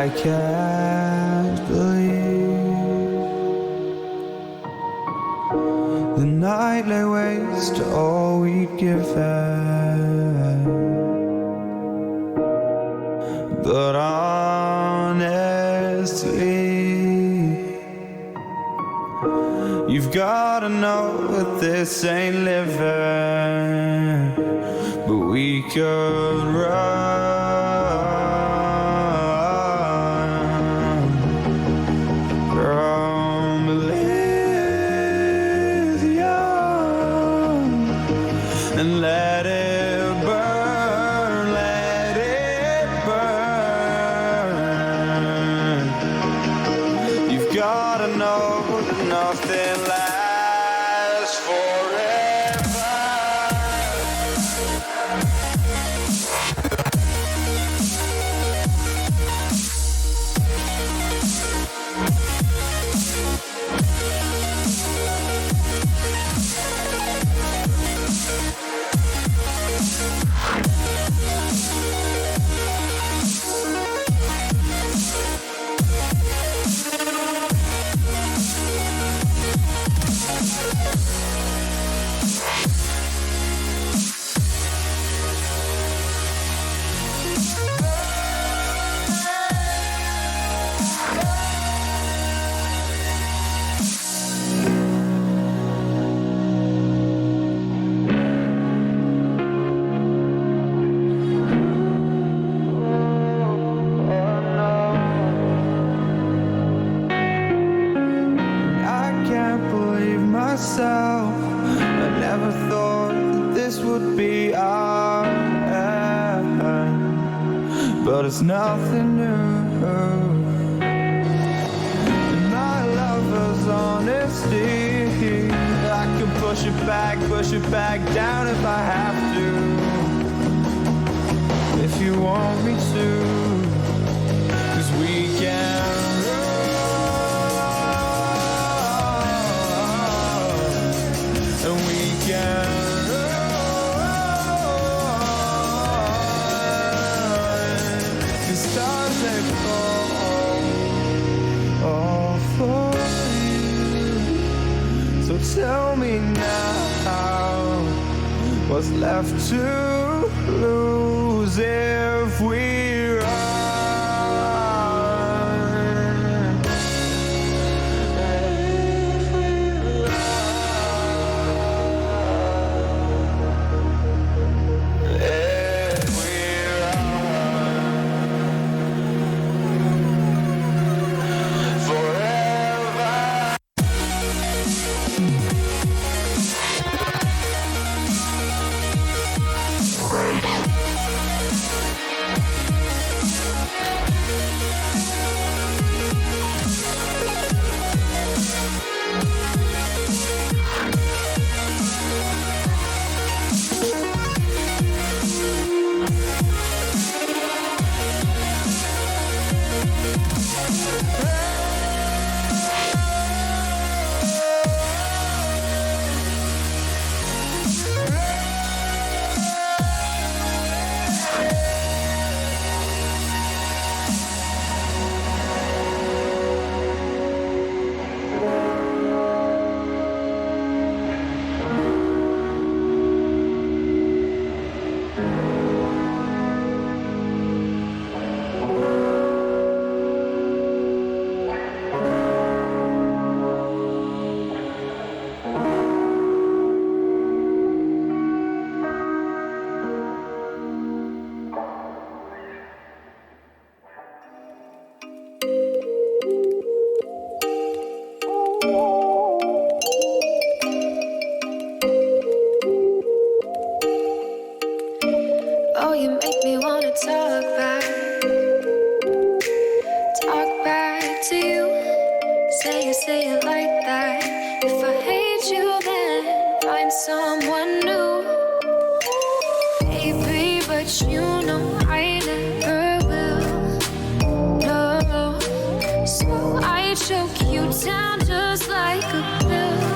I can't believe the night lay waste to all we'd given. But honestly, you've gotta know that this ain't living, but we could run from Elysium and let it burn, let it burn. You've gotta know that nothing lasts forever. Myself, I never thought that this would be our end, but it's nothing new. And my lover's honesty, I can push it back down if I have to, if you want me to, 'cause we can. Tell me now, what's left to lose if we run? If we run. If we run. Forever. you say it like that. If I hate you, then find someone new. Baby, but you know I never will. No, so I choke you down just like a pill.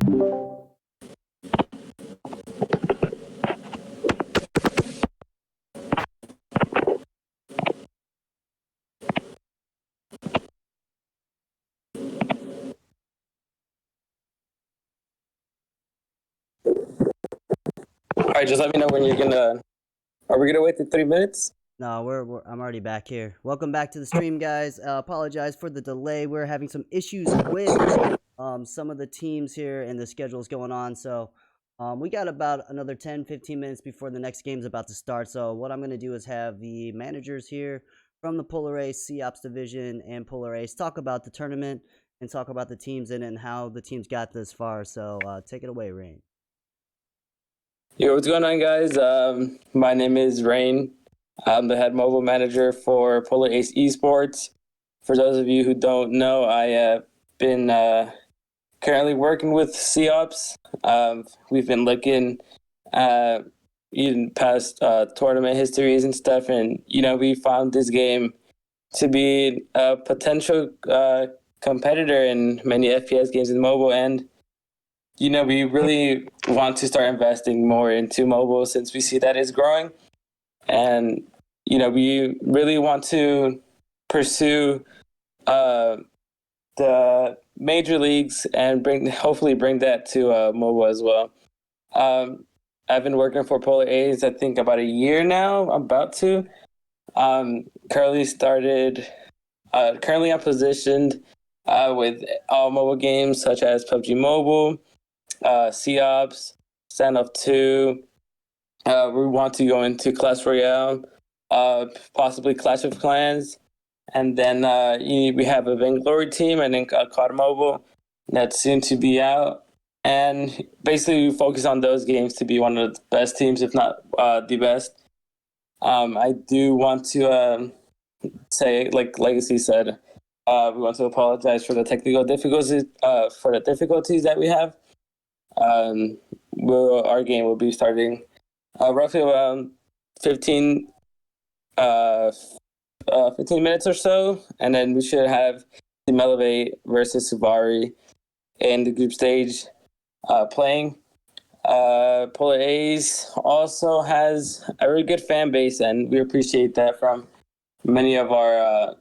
All right, just let me know when you're gonna. Are we gonna wait the 3 minutes? No, I'm already back here. Welcome back to the stream, guys. Apologize for the delay. We're having some issues with some of the teams here and the schedules going on. So we got about another 10-15 minutes before the next game's about to start. So what I'm going to do is have the managers here from the Polar Ace COPS division and Polar Ace talk about the tournament and talk about the teams in it and how the teams got this far. So take it away, Rain. Yo, what's going on, guys? My name is Rain. I'm the head mobile manager for Polar Ace Esports. For those of you who don't know, I have been currently working with COPS. We've been looking at even past tournament histories and stuff, and we found this game to be a potential competitor in many FPS games in mobile, and we really want to start investing more into mobile since we see that it's growing. And, we really want to pursue the major leagues and hopefully bring that to mobile as well. I've been working for Polar A's, I think, about a year now. I'm about to. Currently I'm positioned with all mobile games such as PUBG Mobile, COPS, Standoff 2. We want to go into Clash Royale, possibly Clash of Clans, and then we have a Vainglory team and then COD Mobile that's soon to be out. And basically, we focus on those games to be one of the best teams, if not the best. I do want to say, like Legacy said, we want to apologize for the technical difficulties that we have. Our game will be starting roughly around 15 minutes or so, and then we should have Team Elevate versus Suvari in the group stage playing. Polar A's also has a really good fan base, and we appreciate that from many of our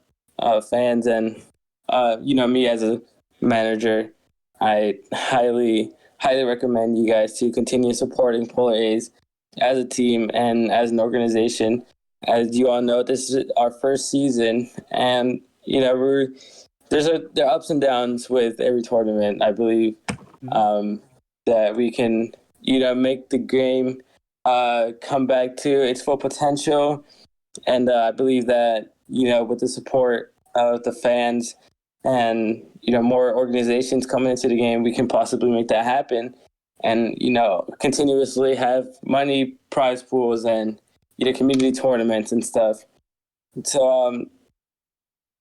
fans. And me as a manager, I highly recommend you guys to continue supporting Polar A's as a team and as an organization. As you all know, this is our first season, and there are ups and downs with every tournament. I believe that we can make the game come back to its full potential, and I believe that with the support of the fans and more organizations coming into the game, we can possibly make that happen, and continuously have money prize pools and community tournaments and stuff. So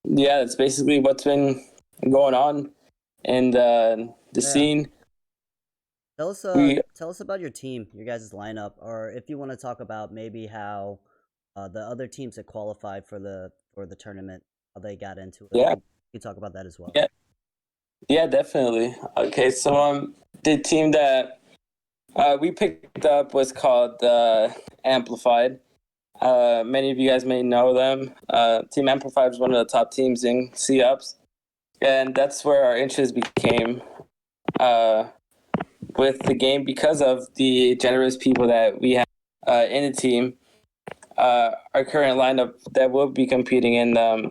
that's basically what's been going on in the scene. Tell us about your team, your guys' lineup, or if you want to talk about maybe how the other teams that qualified for the tournament, how they got into it. Yeah, you can talk about that as well. Yeah, definitely. Okay, so the team that we picked up was called Amplified. Many of you guys may know them. Team Amplified is one of the top teams in COPS, and that's where our interest became with the game because of the generous people that we have in the team. Our current lineup that will be competing in the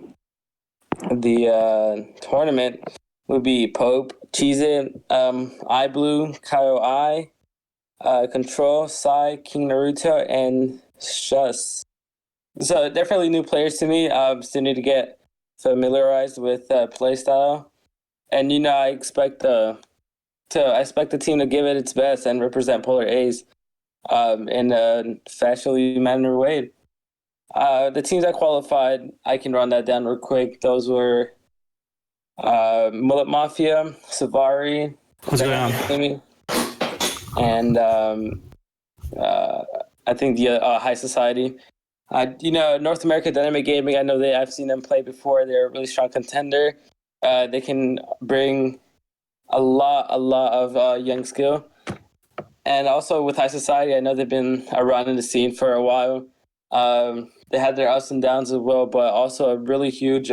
tournament would be Pope, Cheese It, iBlue, Kyle I, Control, Sai, King Naruto, and Shus. So definitely new players to me. Still need to get familiarized with playstyle, and I expect the team to give it its best and represent Polar A's in a fashionably manner way. The teams that qualified, I can run that down real quick. Those were Mullet Mafia, Suvari, what's going on, and I think the High Society. North America Dynamic Gaming, I know I've seen them play before. They're a really strong contender. They can bring a lot of young skill. And also with High Society, I know they've been around in the scene for a while. They had their ups and downs as well, but also a really huge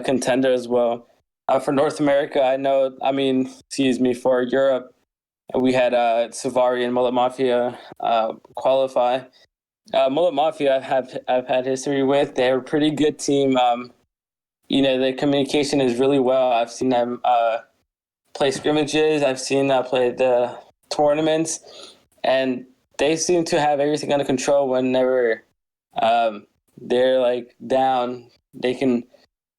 contender as well. For North America, for Europe, we had Suvari and Mullet Mafia qualify. Mullet Mafia, I've had history with. They're a pretty good team. Their communication is really well. I've seen them play scrimmages. I've seen play the tournaments, and they seem to have everything under control. Whenever they're like down, they can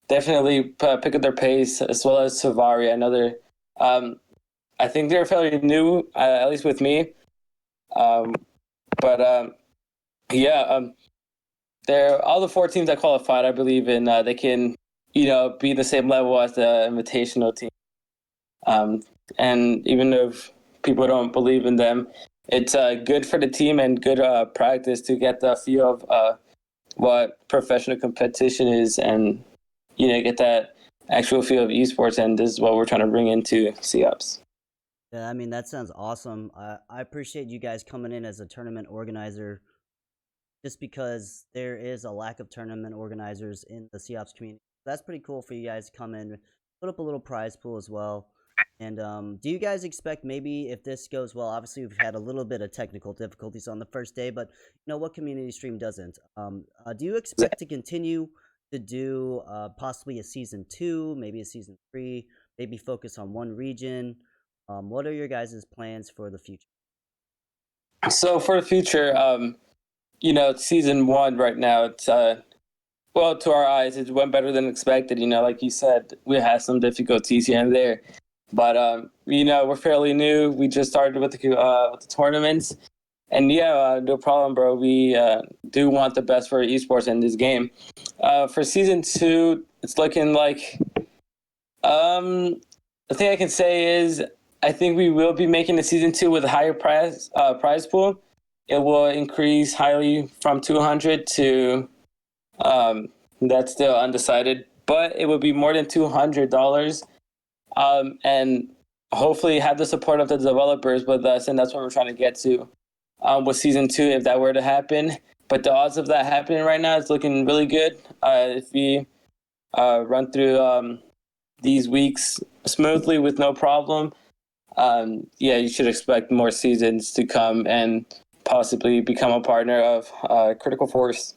definitely pick up their pace, as well as Suvari. I think they're fairly new, at least with me. But yeah, they're all the four teams that qualified. I believe in they can, be the same level as the invitational team. And even if people don't believe in them, it's good for the team and good practice to get the feel of what professional competition is, and get that actual feel of esports. And this is what we're trying to bring into COPS. Yeah, I mean, that sounds awesome. I appreciate you guys coming in as a tournament organizer, just because there is a lack of tournament organizers in the COPS community. That's pretty cool for you guys to come in, put up a little prize pool as well. And do you guys expect, maybe if this goes well, obviously we've had a little bit of technical difficulties on the first day, but what community stream doesn't? Do you expect to continue to do possibly a season 2, maybe a season 3, maybe focus on one region? What are your guys' plans for the future? So for the future, season 1 right now, it's well, to our eyes, it went better than expected. Like you said, we had some difficulties here and there, but we're fairly new. We just started with the tournaments, and no problem, bro. We do want the best for esports in this game. For season 2, it's looking like the thing I can say is I think we will be making the season 2 with a higher prize pool. It will increase highly from 200 to that's still undecided, but it would be more than $200, and hopefully have the support of the developers with us, and that's what we're trying to get to with season 2 if that were to happen. But the odds of that happening right now is looking really good. If we run through these weeks smoothly with no problem, you should expect more seasons to come and possibly become a partner of Critical Force.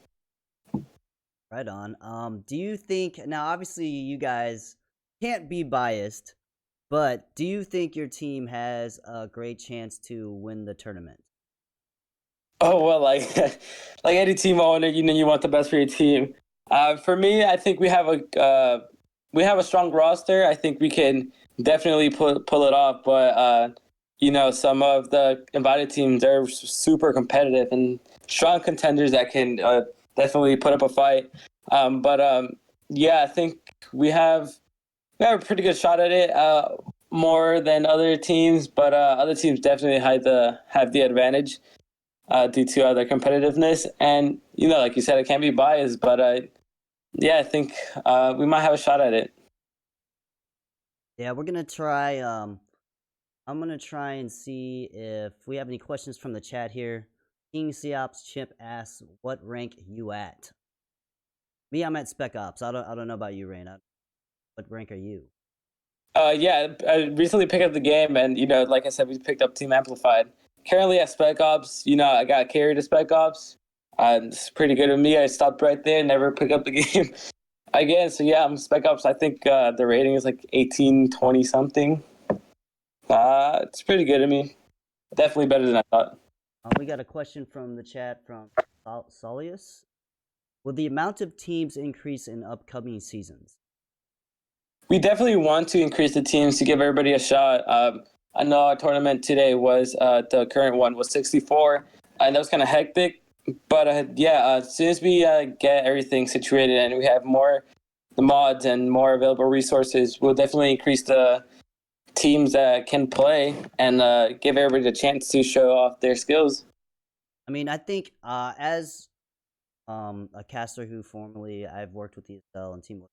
Right on. Do you think, now obviously you guys can't be biased, but do you think your team has a great chance to win the tournament? Oh well, like like any team owner, you want the best for your team. For me, I think we have a strong roster. I think we can definitely pull it off. But some of the invited teams are super competitive and strong contenders that can definitely put up a fight. I think we have a pretty good shot at it. More than other teams, but other teams definitely have the advantage due to their competitiveness. And like you said, it can't be biased, but I think we might have a shot at it. Yeah, we're gonna try. I'm gonna try and see if we have any questions from the chat here. King Seops Chip asks, "What rank you at?" Me, I'm at Spec Ops. I don't know about you, Raina. What rank are you? I recently picked up the game, and like I said, we picked up Team Amplified. Currently at Spec Ops, I got carried to Spec Ops. It's pretty good with me. I stopped right there, never picked up the game again. So I'm Spec Ops. I think the rating is like 18, 20 something. It's pretty good to me. Definitely better than I thought. We got a question from the chat from Solius. Will the amount of teams increase in upcoming seasons? We definitely want to increase the teams to give everybody a shot. I know our tournament today was the current one was 64, and that was kind of hectic. But as soon as we get everything situated and we have the mods and more available resources, we'll definitely increase the teams that can play and give everybody the chance to show off their skills. I mean, I think as a caster who formerly I've worked with ESL and Team,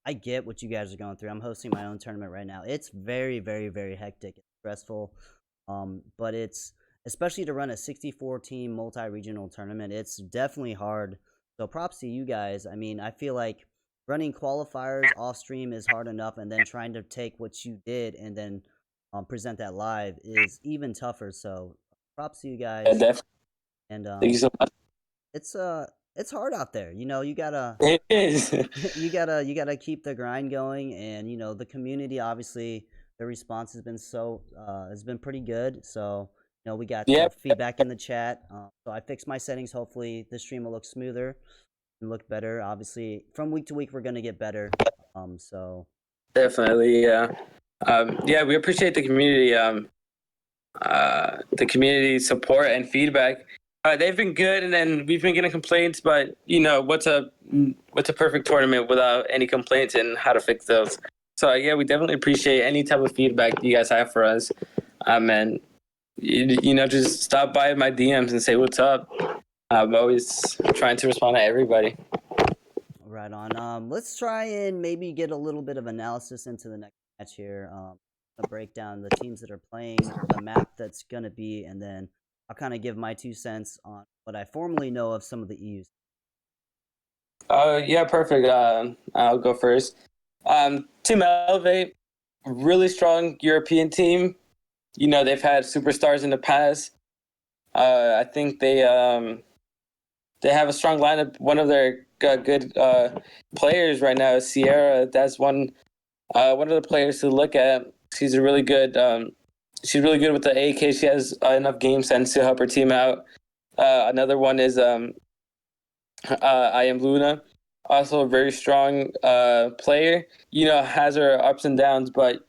I get what you guys are going through. I'm hosting my own tournament right now. It's very, very, very hectic and stressful. But it's especially to run a 64 team multi-regional tournament. It's definitely hard. So props to you guys. I mean, I feel like running qualifiers off stream is hard enough, and then trying to take what you did and then present that live is even tougher. So props to you guys. Yeah, definitely. And Thank you so much. it's hard out there. You gotta It is. you gotta keep the grind going, and the community, obviously the response has been pretty good. So we got Yeah. feedback in the chat. So I fixed my settings. Hopefully the stream will look smoother and look better. Obviously from week to week we're gonna get better. So Definitely, yeah. Yeah, we appreciate the community support and feedback. They've been good, and then we've been getting complaints. But what's a perfect tournament without any complaints, and how to fix those? So yeah, we definitely appreciate any type of feedback you guys have for us. And just stop by my DMs and say what's up. I'm always trying to respond to everybody. right on. Let's try and maybe get a little bit of analysis into the next match here. To break down the teams that are playing, the map that's gonna be, and then I'll kind of give my 2 cents on what I formerly know of some of the EUs. Yeah, perfect. I'll go first. Team Elevate, really strong European team. They've had superstars in the past. I think they have a strong lineup. One of their good players right now is Sierra. That's one of the players to look at. She's really good with the AK. She has enough game sense to help her team out. Another one is I Am Luna, also a very strong player. Has her ups and downs, but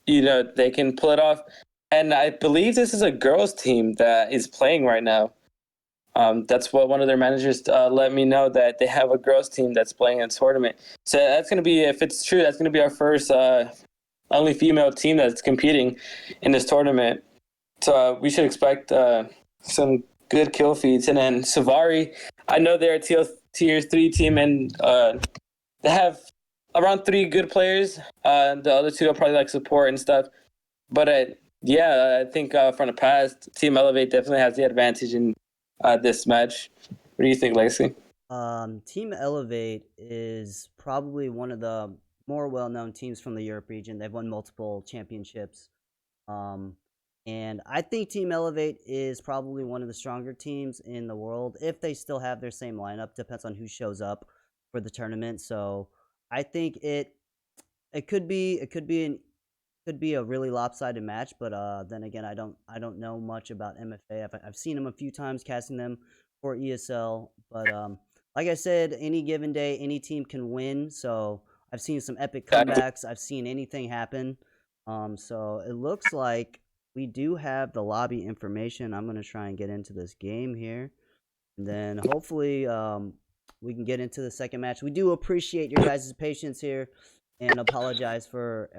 they can pull it off. And I believe this is a girls' team that is playing right now. That's what one of their managers let me know, that they have a girls' team that's playing a tournament. So that's going to be, if it's true, that's going to be our first only female team that's competing in this tournament. So we should expect some good kill feeds. And then Suvari, I know they're a tier 3 team, and they have around 3 good players. The other 2 are probably like support and stuff. But I think from the past, Team Elevate definitely has the advantage in this match. What do you think, Lacey? Team Elevate is probably one of the more well-known teams from the Europe region. They've won multiple championships. And I think Team Elevate is probably one of the stronger teams in the world, if they still have their same lineup. Depends on who shows up for the tournament. So I think it could be a really lopsided match, but then again, I don't know much about MFA. I've seen them a few times, casting them for ESL, but like I said, any given day, any team can win. So I've seen some epic comebacks. I've seen anything happen. So it looks like we do have the lobby information. I'm gonna try and get into this game here, and then hopefully we can get into the second match. We do appreciate your guys' patience here, and apologize for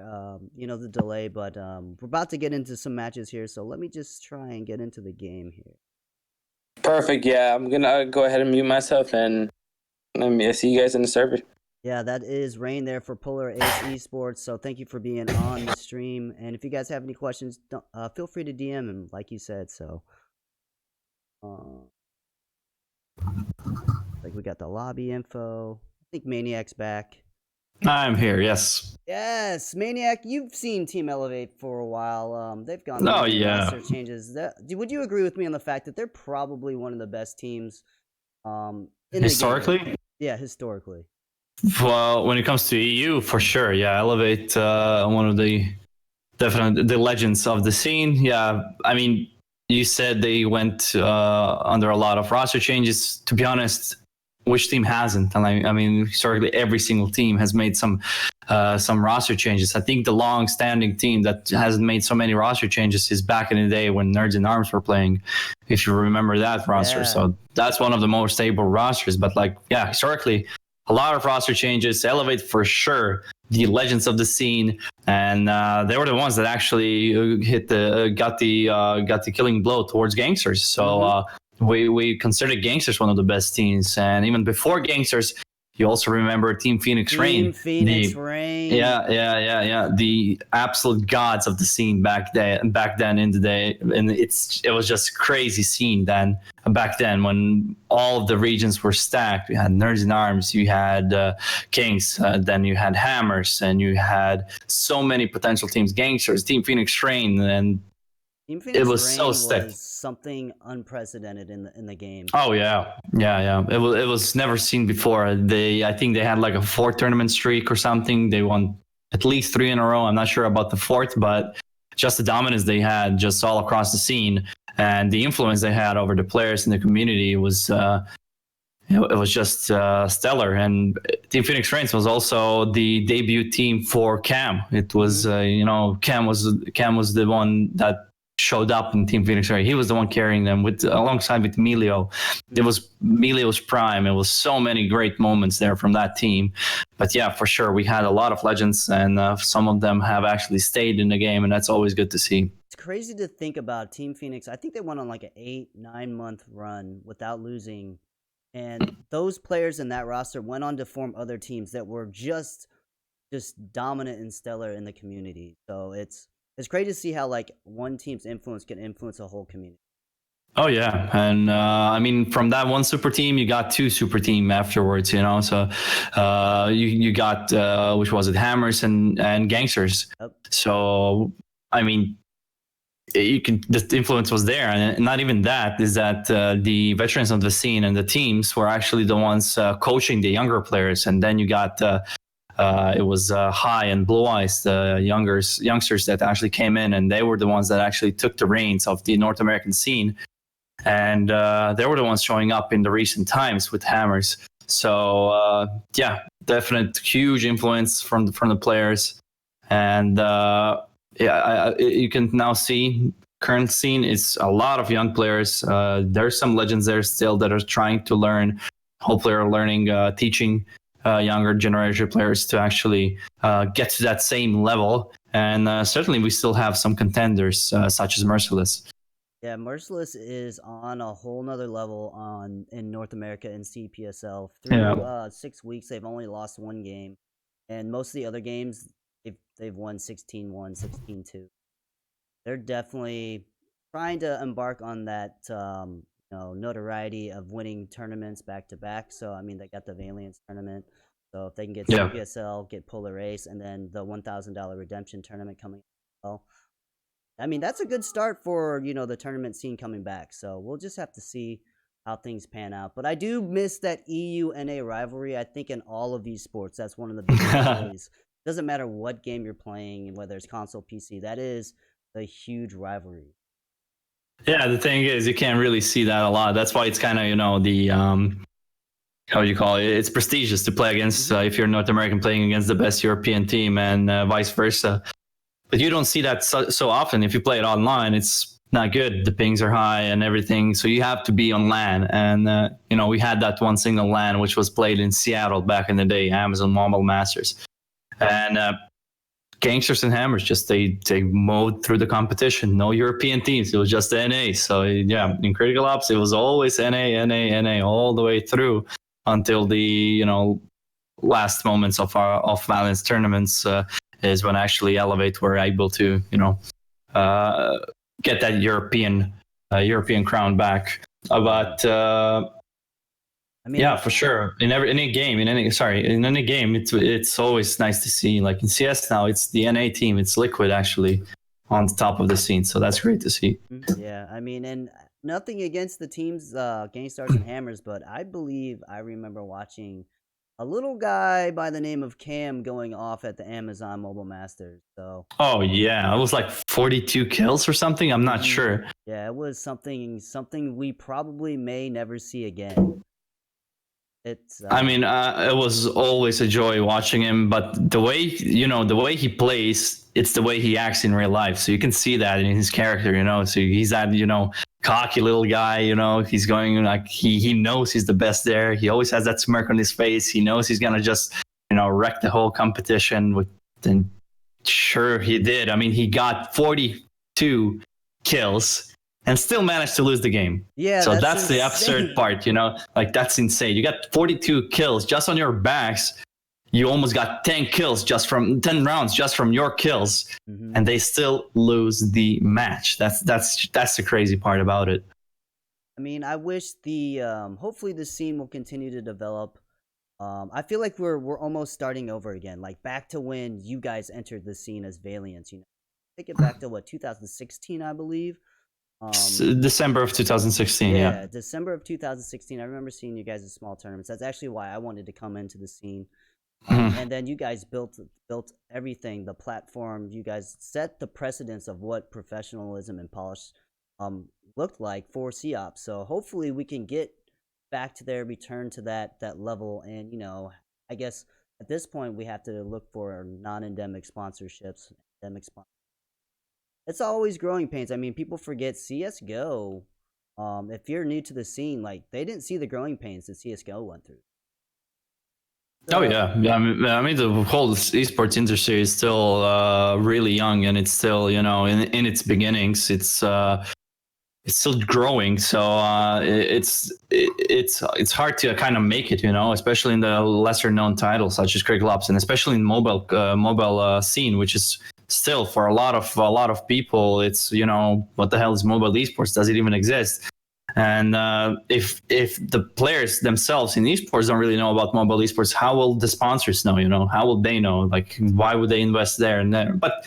the delay, but we're about to get into some matches here, so let me just try and get into the game here. Perfect. Yeah, I'm gonna go ahead and mute myself, and see you guys in the server. Yeah, that is Rain there for Polar Ace Esports. So thank you for being on the stream, and if you guys have any questions, don't, feel free to DM him, like you said. So like we got the lobby info. I think Maniac's back. I'm here, yes. Yes, Maniac, you've seen Team Elevate for a while. They've gone Oh, through yeah. roster changes. Would you agree with me on the fact that they're probably one of the best teams in Historically? the game? Yeah, historically. Well, when it comes to EU, for sure, yeah. Elevate, one of the legends of the scene. Yeah, I mean, you said they went under a lot of roster changes. To be honest, which team hasn't? And I mean, historically, every single team has made some roster changes. I think the long-standing team that hasn't made so many roster changes is back in the day when Nerds in Arms were playing, if you remember that roster. Yeah. So that's one of the more stable rosters. But historically, a lot of roster changes. Elevate for sure, the legends of the scene, and they were the ones that actually got the killing blow towards Gangsters. So. We consider Gangsters one of the best teams, and even before Gangsters, You also remember Team Phoenix Rain. Team Phoenix Rain. Yeah. The absolute gods of the scene back then in the day, and it was just a crazy scene then. Back then, when all of the regions were stacked, you had Nerds in Arms, you had Kings, then you had Hammers, and you had so many potential teams, Gangsters, Team Phoenix Rain, and Team Phoenix it was Rain so sick. was something unprecedented in the game. Oh yeah. It was never seen before. I think they had like a 4 tournament streak or something. They won at least 3 in a row. I'm not sure about the 4th, but just the dominance they had just all across the scene and the influence they had over the players in the community was it was just stellar. And Team Phoenix Rain was also the debut team for Cam. It was Cam was the one that showed up in Team Phoenix Rain. He was the one carrying them alongside with Emilio. It was Emilio's prime. It was so many great moments there from that team. But yeah, for sure, we had a lot of legends, and some of them have actually stayed in the game, and that's always good to see. It's crazy to think about Team Phoenix. I think they went on like an 8-9 month run without losing, and those players in that roster went on to form other teams that were just dominant and stellar in the community. So it's crazy to see how like one team's influence can influence a whole community. Oh yeah, and I mean, from that one super team, you got 2 super team afterwards. So you got which was it, Hammers and Gangsters. Yep. So I mean, the influence was there, and not even that is that the veterans of the scene and the teams were actually the ones coaching the younger players, and then you got. It was High and Blue Eyes, the youngsters that actually came in, and they were the ones that actually took the reins of the North American scene, and they were the ones showing up in the recent times with Hammers. So yeah, definite huge influence from the players, and you can now see current scene is a lot of young players. There's some legends there still that are trying to learn. Hopefully, are learning, teaching. Younger generation players to actually get to that same level, and certainly we still have some contenders such as Merciless. Yeah, Merciless is on a whole nother level in North America in CPSL. Through 6 weeks, they've only lost 1 game, and most of the other games they've won 16-1, 16-2. They're definitely trying to embark on that notoriety of winning tournaments back to back. So I mean, they got the Valiance tournament. So if they can get CPSL, get Polar Ace, and then the $1,000 redemption tournament coming up, well, I mean, that's a good start for the tournament scene coming back. So we'll just have to see how things pan out. But I do miss that EU-NA rivalry. I think in all of these sports, that's one of the biggest rivalries. Doesn't matter what game you're playing, whether it's console, PC. That is a huge rivalry. Yeah, the thing is, you can't really see that a lot. That's why it's kind of, the, how do you call it? It's prestigious to play against, if you're North American playing against the best European team and vice versa. But you don't see that so often. If you play it online, it's not good. The pings are high and everything. So you have to be on LAN. And, we had that one single LAN, which was played in Seattle back in the day, Amazon Mobile Masters. And Gangsters and Hammers they mowed through the competition. No European teams. It was just NA. So yeah, in Critical Ops, it was always NA all the way through until the last moments of Valiance tournaments is when actually Elevate were able to get that European crown back. But I mean, yeah, for sure. In any game, it's always nice to see. Like in CS now, it's the NA team. It's Liquid actually on the top of the scene. So that's great to see. Yeah, I mean, and nothing against the teams, Gangstars and Hammers, but I believe I remember watching a little guy by the name of Cam going off at the Amazon Mobile Masters. So. Oh yeah, it was like 42 kills or something. I'm not sure. Yeah, it was something we probably may never see again. It's. I mean, it was always a joy watching him, but the way he plays, it's the way he acts in real life. So you can see that in his character, So he's that, cocky little guy, He's going like he knows he's the best there. He always has that smirk on his face. He knows he's gonna just, wreck the whole competition. And sure he did. I mean, he got 42 kills. and still managed to lose the game. Yeah, so that's the insane. absurd part, like that's insane. You got 42 kills just on your backs. You almost got 10 kills 10 rounds just from your kills, and they still lose the match. That's the crazy part about it. I mean, I wish hopefully the scene will continue to develop. I feel like we're almost starting over again, like back to when you guys entered the scene as Valiants. Take it back to 2016, I believe. December of 2016. Yeah, December of 2016. I remember seeing you guys at small tournaments. That's actually why I wanted to come into the scene. And then you guys built everything, the platform. You guys set the precedence of what professionalism and polish looked like for COPS. So hopefully we can get back to there, return to that level. And I guess at this point we have to look for non-endemic sponsorships. It's always growing pains. I mean, people forget CS:GO. If you're new to the scene, like they didn't see the growing pains that CS:GO went through. Oh yeah. I mean the whole esports industry is still really young, and it's still in its beginnings. It's still growing, so it's hard to kind of make it, especially in the lesser known titles such as Critical Ops, and especially in mobile scene, which is still for a lot of people. It's what the hell is mobile esports? Does it even exist? And if the players themselves in esports don't really know about mobile esports, how will the sponsors know? How will they know? Like, why would they invest there and there? But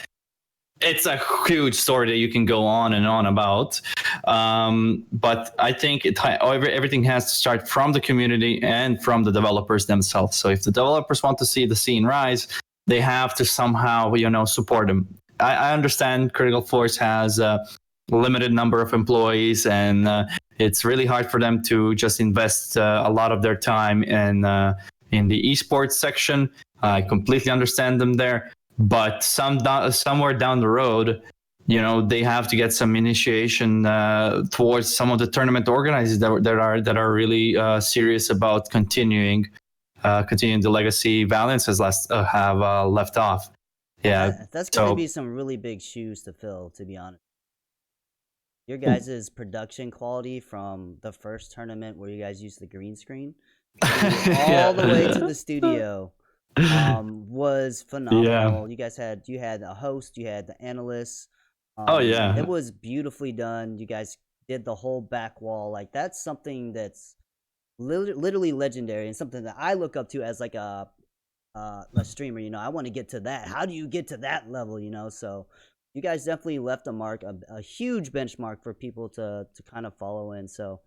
it's a huge story that you can go on and on about. But I think everything has to start from the community and from the developers themselves. So if the developers want to see the scene rise, they have to somehow support them. I understand Critical Force has a limited number of employees, and it's really hard for them to just invest a lot of their time in the esports section. I completely understand them there, but somewhere down the road, they have to get some initiation towards some of the tournament organizers that are really serious about continuing the legacy Valiance has have left off. Yeah, that's going to be some really big shoes to fill, to be honest. Your guys' production quality from the first tournament where you guys used the green screen all the way to the studio was phenomenal. You guys had a host, you had the analysts. It was beautifully done. You guys did the whole back wall. Like, that's something that's literally legendary, and something that I look up to as like a streamer. I want to get to that. How do you get to that level? So you guys definitely left a mark, a huge benchmark for people to kind of follow in. So,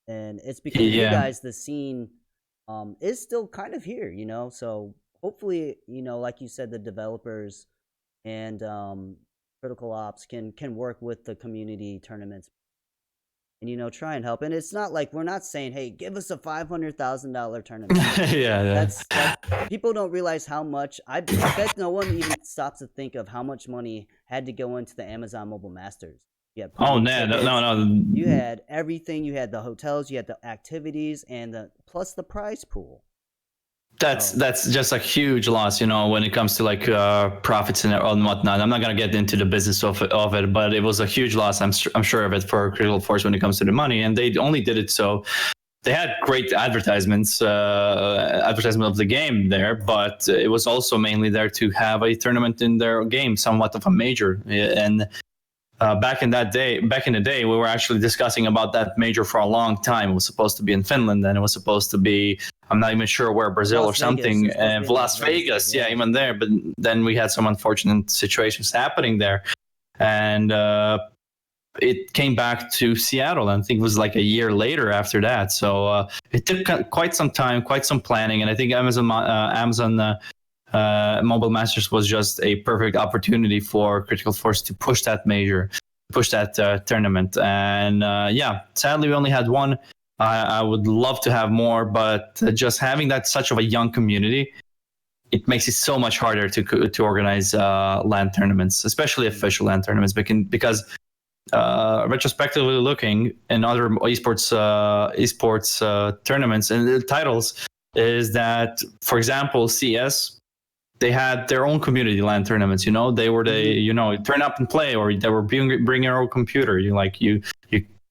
and it's because you guys, the scene is still kind of here, so hopefully, like you said, the developers and Critical Ops can work with the community tournaments and try and help. And it's not like we're not saying, hey, give us a $500,000 tournament. That's people don't realize how much. I bet no one even stops to think of how much money had to go into the Amazon Mobile Masters. No. You had everything. You had the hotels, you had the activities, and plus the prize pool. That's just a huge loss, when it comes to like profits and whatnot. I'm not gonna get into the business of it, but it was a huge loss. I'm sure of it for Critical Force when it comes to the money, and they only did it so they had great advertisement of the game there, but it was also mainly there to have a tournament in their game, somewhat of a major. And back in the day, we were actually discussing about that major for a long time. It was supposed to be in Finland, and it was supposed to be, I'm not even sure where, Brazil or something, and Las Vegas, even there. But then we had some unfortunate situations happening there, and it came back to Seattle, and I think it was like a year later after that. So it took quite some time, quite some planning, and I think Amazon Mobile Masters was just a perfect opportunity for Critical Force to push that tournament. And sadly we only had one. I would love to have more, but just having that such of a young community, it makes it so much harder to organize LAN tournaments, especially official LAN tournaments, because retrospectively looking in other esports tournaments and titles, is that, for example, CS they had their own community LAN tournaments. They were turn up and play, or they were bring your own computer. You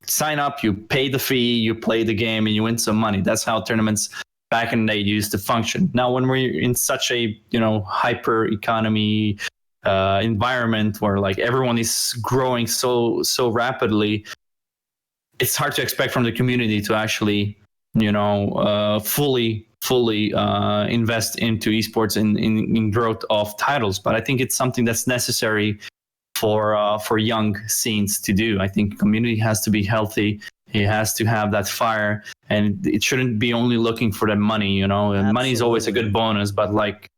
sign up, you pay the fee, you play the game, and you win some money. That's how tournaments back in the day used to function. Now, when we're in such a hyper economy environment where like everyone is growing so rapidly, it's hard to expect from the community to actually fully invest into esports in growth of titles. But I think it's something that's necessary for young scenes to do. I think community has to be healthy. It has to have that fire, and it shouldn't be only looking for the money. And money is always a good bonus, but like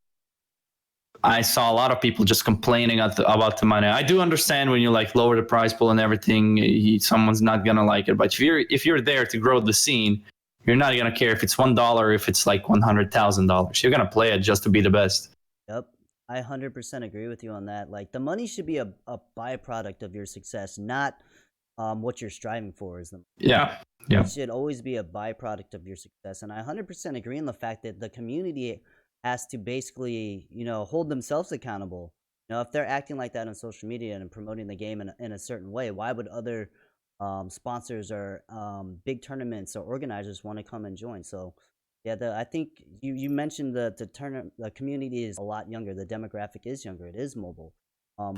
I saw a lot of people just complaining about the money. I do understand when you like lower the price pool and everything, someone's not gonna like it. But if you're there to grow the scene, you're not gonna care if it's $1, if it's like $100,000. You're gonna play it just to be the best. Yep, I 100% agree with you on that. Like the money should be a byproduct of your success, not what you're striving for. Yeah. It should always be a byproduct of your success, and I 100% agree on the fact that the community has to basically, hold themselves accountable. If they're acting like that on social media and promoting the game in a certain way, why would other sponsors or big tournaments or organizers want to come and join? So, yeah, I think you mentioned the community is a lot younger. The demographic is younger. It is mobile.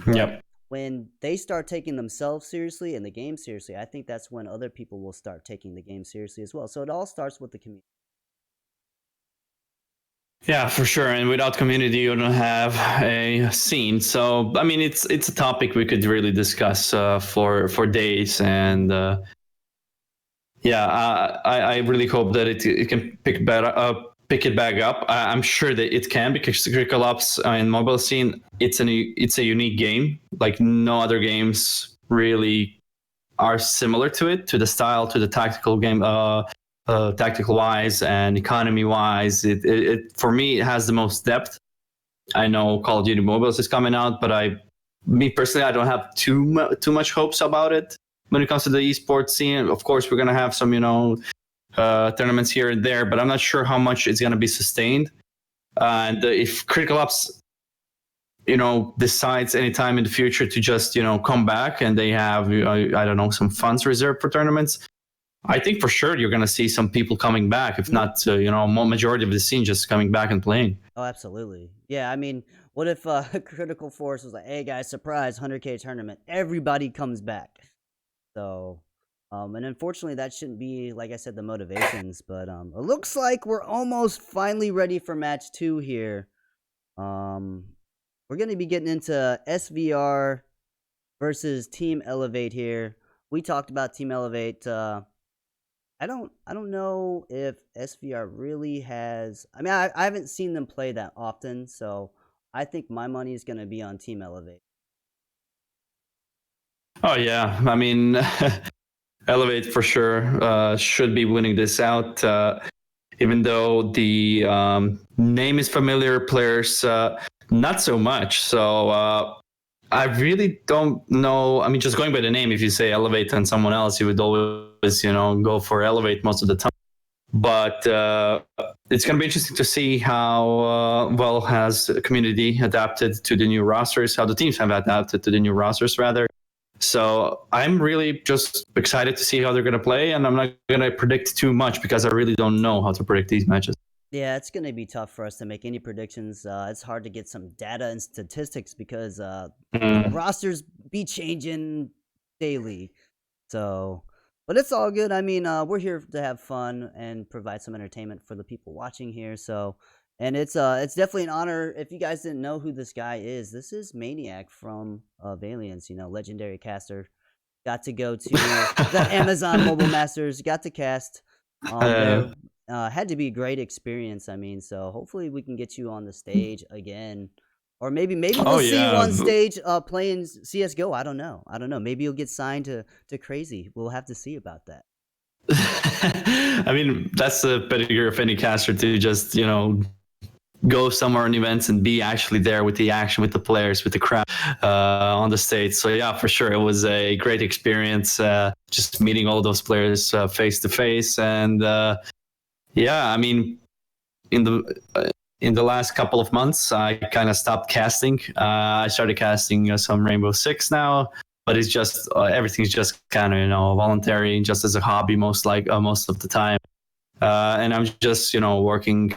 Yep. When they start taking themselves seriously and the game seriously, I think that's when other people will start taking the game seriously as well. So it all starts with the community. Yeah, for sure. And without community, you don't have a scene. So, I mean, it's a topic we could really discuss for days. And I really hope that it can pick it back up. I'm sure that it can, because Critical Ops in mobile scene, it's a unique game. Like no other games really are similar to it, to the style, to the tactical game. Tactical wise and economy wise, it for me it has the most depth. I know Call of Duty Mobiles is coming out, but me personally, I don't have too much hopes about it when it comes to the esports scene. Of course, we're gonna have some tournaments here and there, but I'm not sure how much it's gonna be sustained. And if Critical Ops decides anytime in the future to just come back, and they have I don't know, some funds reserved for tournaments, I think for sure you're going to see some people coming back, if not, majority of the scene just coming back and playing. Oh, absolutely. Yeah, I mean, what if Critical Force was like, hey, guys, surprise, 100K tournament. Everybody comes back. So, and unfortunately, that shouldn't be, like I said, the motivations. But it looks like we're almost finally ready for match 2 here. We're going to be getting into SVR versus Team Elevate here. We talked about Team Elevate. I don't know if SVR really has. I mean, I haven't seen them play that often, so I think my money is going to be on Team Elevate. Oh yeah, I mean, Elevate for sure should be winning this out. Even though the name is familiar, players not so much. So I really don't know. I mean, just going by the name, if you say Elevate and someone else, you would always, go for Elevate most of the time. But it's going to be interesting to see how well has the community adapted to the new rosters, how the teams have adapted to the new rosters, rather. So I'm really just excited to see how they're going to play, and I'm not going to predict too much because I really don't know how to predict these matches. Yeah, it's going to be tough for us to make any predictions. It's hard to get some data and statistics because rosters be changing daily. So, but it's all good. I mean, we're here to have fun and provide some entertainment for the people watching here. So, and it's definitely an honor. If you guys didn't know who this guy is, this is Maniac from Valiance, legendary caster. Got to go to the Amazon Mobile Masters, got to cast. Had to be a great experience. I mean, so hopefully we can get you on the stage again, or maybe we'll see you on stage playing CS:GO. I don't know. Maybe you'll get signed to Crazy. We'll have to see about that. I mean, that's the pedigree of any caster, to just go somewhere on events and be actually there with the action, with the players, with the crowd on the stage. So yeah, for sure, it was a great experience. Just meeting all those players face to face, and yeah, I mean, in the in the last couple of months, I kind of stopped casting. I started casting some Rainbow Six now, but it's just everything's just kind of voluntary, just as a hobby most of the time. And I'm just working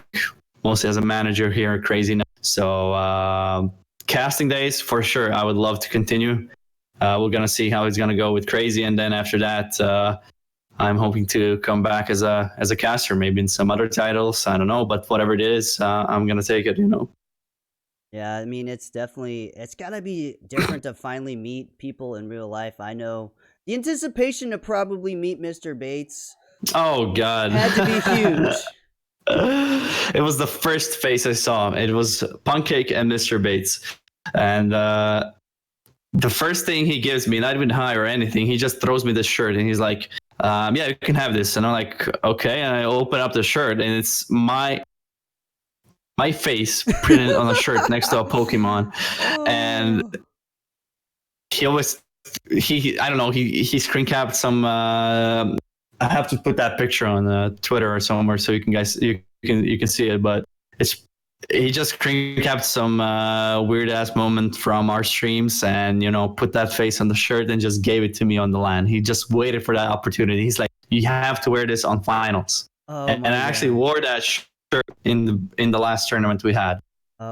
mostly as a manager here at Crazy now. So casting days for sure. I would love to continue. We're gonna see how it's gonna go with Crazy, and then after that, I'm hoping to come back as a caster, maybe in some other titles. I don't know, but whatever it is, I'm gonna take it. Yeah, I mean, it's gotta be different to finally meet people in real life. I know the anticipation to probably meet Mr. Bates Oh God, had to be huge. It was the first face I saw. It was Pancake and Mr. Bates, and the first thing he gives me, not even hi or anything, he just throws me the shirt and he's like, yeah, you can have this. And I'm like, okay. And I open up the shirt and it's my face printed on a shirt next to a Pokemon. And he always, I don't know, he screen capped some, I have to put that picture on Twitter or somewhere so you can see it, but he just screen capped some weird ass moment from our streams and put that face on the shirt and just gave it to me on the LAN. He just waited for that opportunity. He's like, you have to wear this on finals. And I actually wore that shirt in the last tournament we had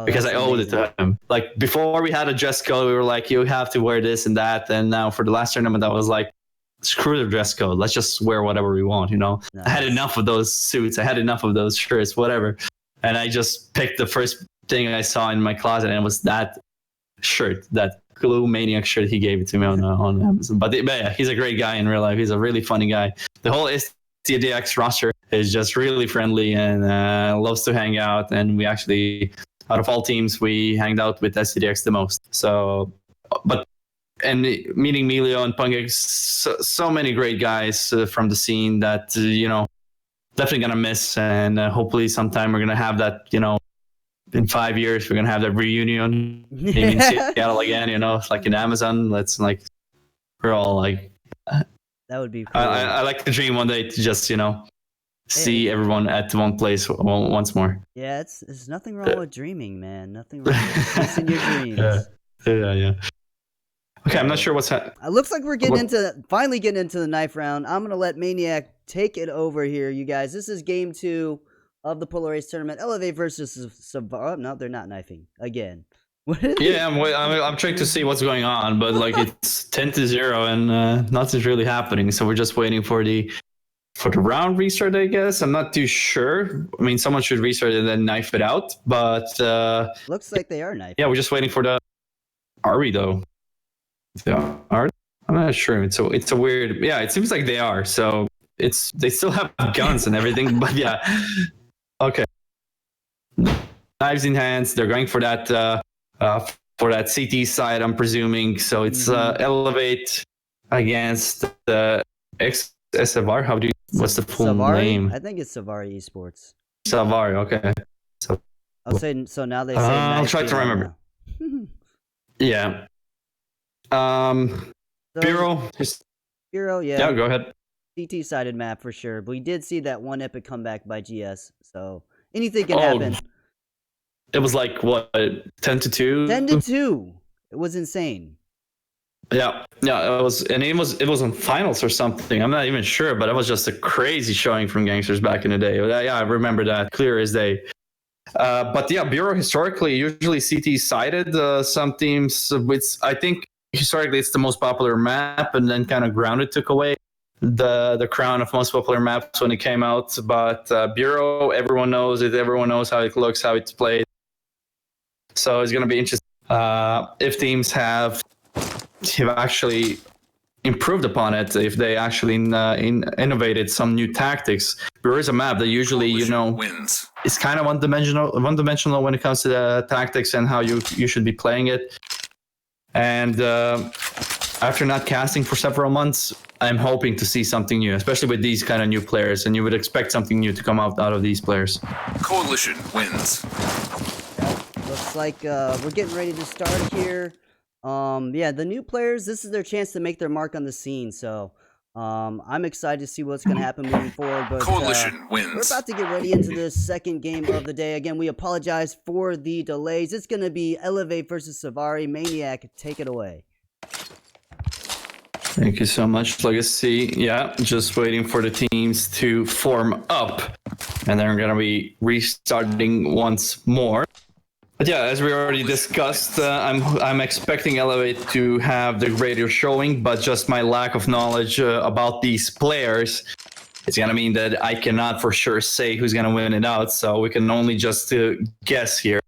because I owed it to him. Like before we had a dress code, we were like, you have to wear this and that. And now for the last tournament, I was like, screw the dress code. Let's just wear whatever we want. Nice. I had enough of those suits. I had enough of those shirts, whatever. And I just picked the first thing I saw in my closet, and it was that shirt, that Glue Maniac shirt. He gave it to me on Amazon. But yeah, he's a great guy in real life. He's a really funny guy. The whole STDX roster is just really friendly and loves to hang out. And we actually, out of all teams, we hanged out with STDX the most. So, and meeting Melio and Pungik, so many great guys from the scene that, definitely going to miss. And hopefully sometime we're going to have that, in 5 years, we're going to have that reunion in Seattle again, like in Amazon. We're all like, that would be cool. I like to dream one day to just, see everyone at one place once more. Yeah, there's nothing wrong with dreaming, man. Nothing wrong with chasing your dreams. Yeah. Okay, I'm not sure what's happening. It looks like we're finally getting into the knife round. I'm going to let Maniac take it over here, you guys. This is game 2 of the Polar Ace tournament. Elevate versus Suvari. No, they're not knifing again. Yeah, I'm trying to see what's going on, but it's 10-0 and nothing's really happening. So we're just waiting for the round restart, I guess. I'm not too sure. I mean, someone should restart and then knife it out, but looks like they are knifing. Yeah, we're just waiting for the. Are we though? I'm not sure. It's a weird. Yeah, it seems like they are. So they still have guns and everything, but yeah. Okay. Knives in hands. They're going for that CT side, I'm presuming. So it's Elevate against the SFR. What's the full Suvari? name? I think it's Suvari Esports. Suvari. Okay. I'll say so. Now they say. I'll try to remember. Yeah. Bureau, yeah. Yeah, go ahead. CT sided map for sure, but we did see that one epic comeback by GS, so anything can happen. It was like what, 10-2? 10-2. It was insane. Yeah, it was, and it was on finals or something. I'm not even sure, but it was just a crazy showing from Gangsters back in the day. Yeah, I remember that clear as day. But yeah, Bureau historically usually CT sided. Some teams, I think historically it's the most popular map, and then kind of Grounded took away the crown of most popular maps when it came out. But Bureau, everyone knows it. Everyone knows how it looks, how it's played. So it's going to be interesting if teams have actually improved upon it, if they actually innovated some new tactics. Bureau is a map that usually, wins. It's kind of one-dimensional when it comes to the tactics and how you should be playing it. And after not casting for several months, I'm hoping to see something new, especially with these kind of new players. And you would expect something new to come out of these players. Coalition wins. Looks like we're getting ready to start here. Yeah, the new players, this is their chance to make their mark on the scene. So I'm excited to see what's going to happen moving forward. But Coalition we're wins. about to get ready into the second game of the day. Again, we apologize for the delays. It's going to be Elevate versus Suvari. Maniac, take it away. Thank you so much, Legacy. Yeah, just waiting for the teams to form up, and they're going to be restarting once more. But yeah, as we already discussed, I'm expecting Elevate to have the greater showing, but just my lack of knowledge about these players, it's going to mean that I cannot for sure say who's going to win it out, so we can only just guess here.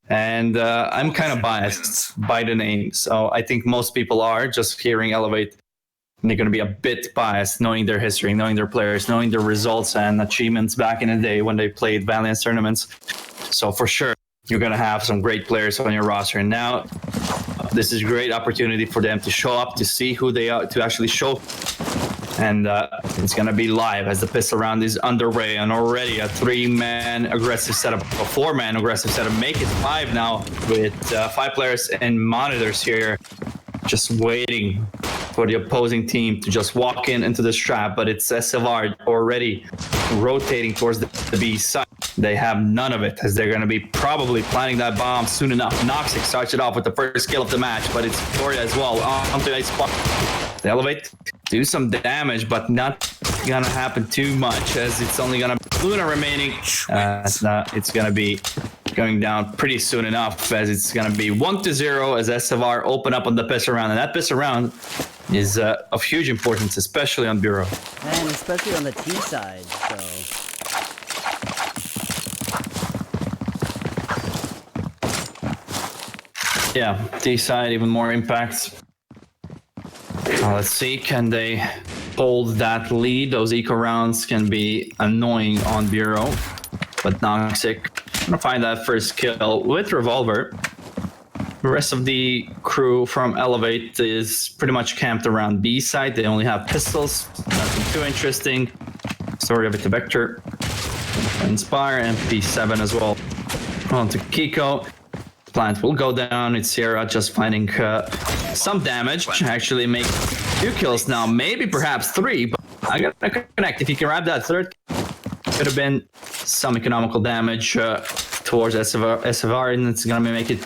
And I'm kind of biased by the name, so I think most people are just hearing Elevate. And they're going to be a bit biased, knowing their history, knowing their players, knowing their results and achievements back in the day when they played Valiant tournaments. So for sure, you're going to have some great players on your roster. And now, this is a great opportunity for them to show up, to see who they are, to actually show. And it's going to be live as the pistol round is underway. And already a 3-man aggressive setup, a 4-man aggressive setup. Make it 5 now with 5 players and monitors here. Just waiting for the opposing team to just walk into this trap, but it's SFR already rotating towards the B side. They have none of it, as they're going to be probably planting that bomb soon enough. Noxic starts it off with the first kill of the match, but it's Victoria as well. Onto a spot. They elevate, do some damage, but not going to happen too much, as it's only going to be Luna remaining. It's going to be going down pretty soon enough, as it's going to be 1-0 as SFR open up on the pistol round. And that pistol round is of huge importance, especially on Bureau. And especially on the T side, so... Yeah, T side, even more impact. Let's see, can they hold that lead? Those eco rounds can be annoying on Bureau, but Noxic gonna find that first kill with Revolver. The rest of the crew from Elevate is pretty much camped around B side. They only have pistols, nothing too interesting. Story of it to Vector, Inspire, MP7 as well. On to Kiko. Plant will go down. It's Sierra just finding some damage. Actually make 2 kills now, maybe perhaps 3, but I gotta connect. If you can grab that third, could have been some economical damage towards SFR, and it's gonna make it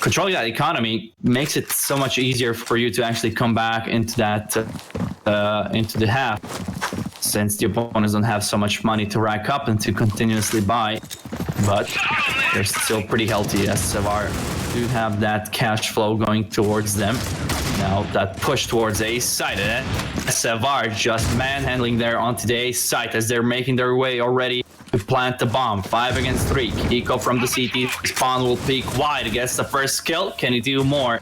controlling that economy makes it so much easier for you to actually come back into that into the half, since the opponents don't have so much money to rack up and to continuously buy. But they're still pretty healthy. SFR do have that cash flow going towards them. Now that push towards A site, and SFR just manhandling there onto the A site as they're making their way already to plant the bomb. 5 against 3. Kiko from the CT spawn will peek wide, gets the first kill. Can he do more?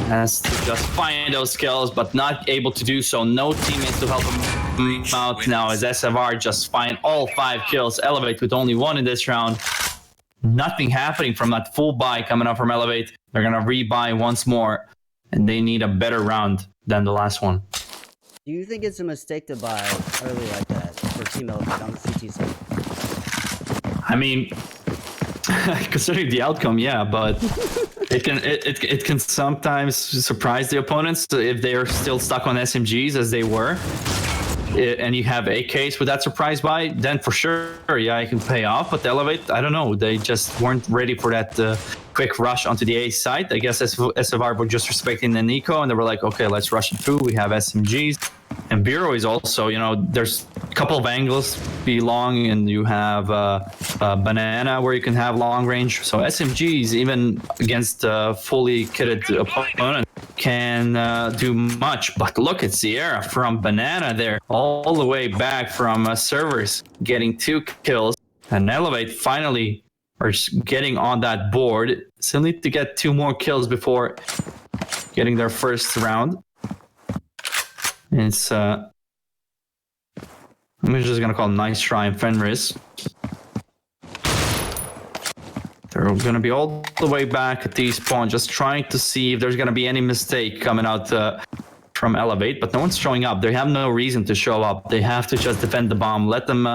Has to just find those kills, but not able to do so. No teammates to help him out now as SFR just find all 5 kills. Elevate with only 1 in this round. Nothing happening from that full buy coming up from Elevate. They're gonna rebuy once more, and they need a better round than the last one. Do you think it's a mistake to buy early like that for Team Elevate on the CT side? I mean, considering the outcome, yeah, but it can sometimes surprise the opponents if they are still stuck on SMGs as they were. And you have AKs with that surprise buy, then for sure, yeah, it can pay off. But the Elevate, I don't know, they just weren't ready for that quick rush onto the A site. I guess SFR were just respecting the Nico, and they were like, okay, let's rush it through. We have SMGs. And Bureau is also, you know, there's a couple of angles be long, and you have Banana where you can have long range. So SMGs, even against fully kitted opponent, can do much. But look at Sierra from Banana there, all the way back from servers, getting 2 kills. And Elevate finally are getting on that board. Still need to get 2 more kills before getting their first round. It's I'm just gonna call Nice Try and Fenris. They're gonna be all the way back at T-spawn, just trying to see if there's gonna be any mistake coming out from Elevate, but no one's showing up. They have no reason to show up. They have to just defend the bomb, let them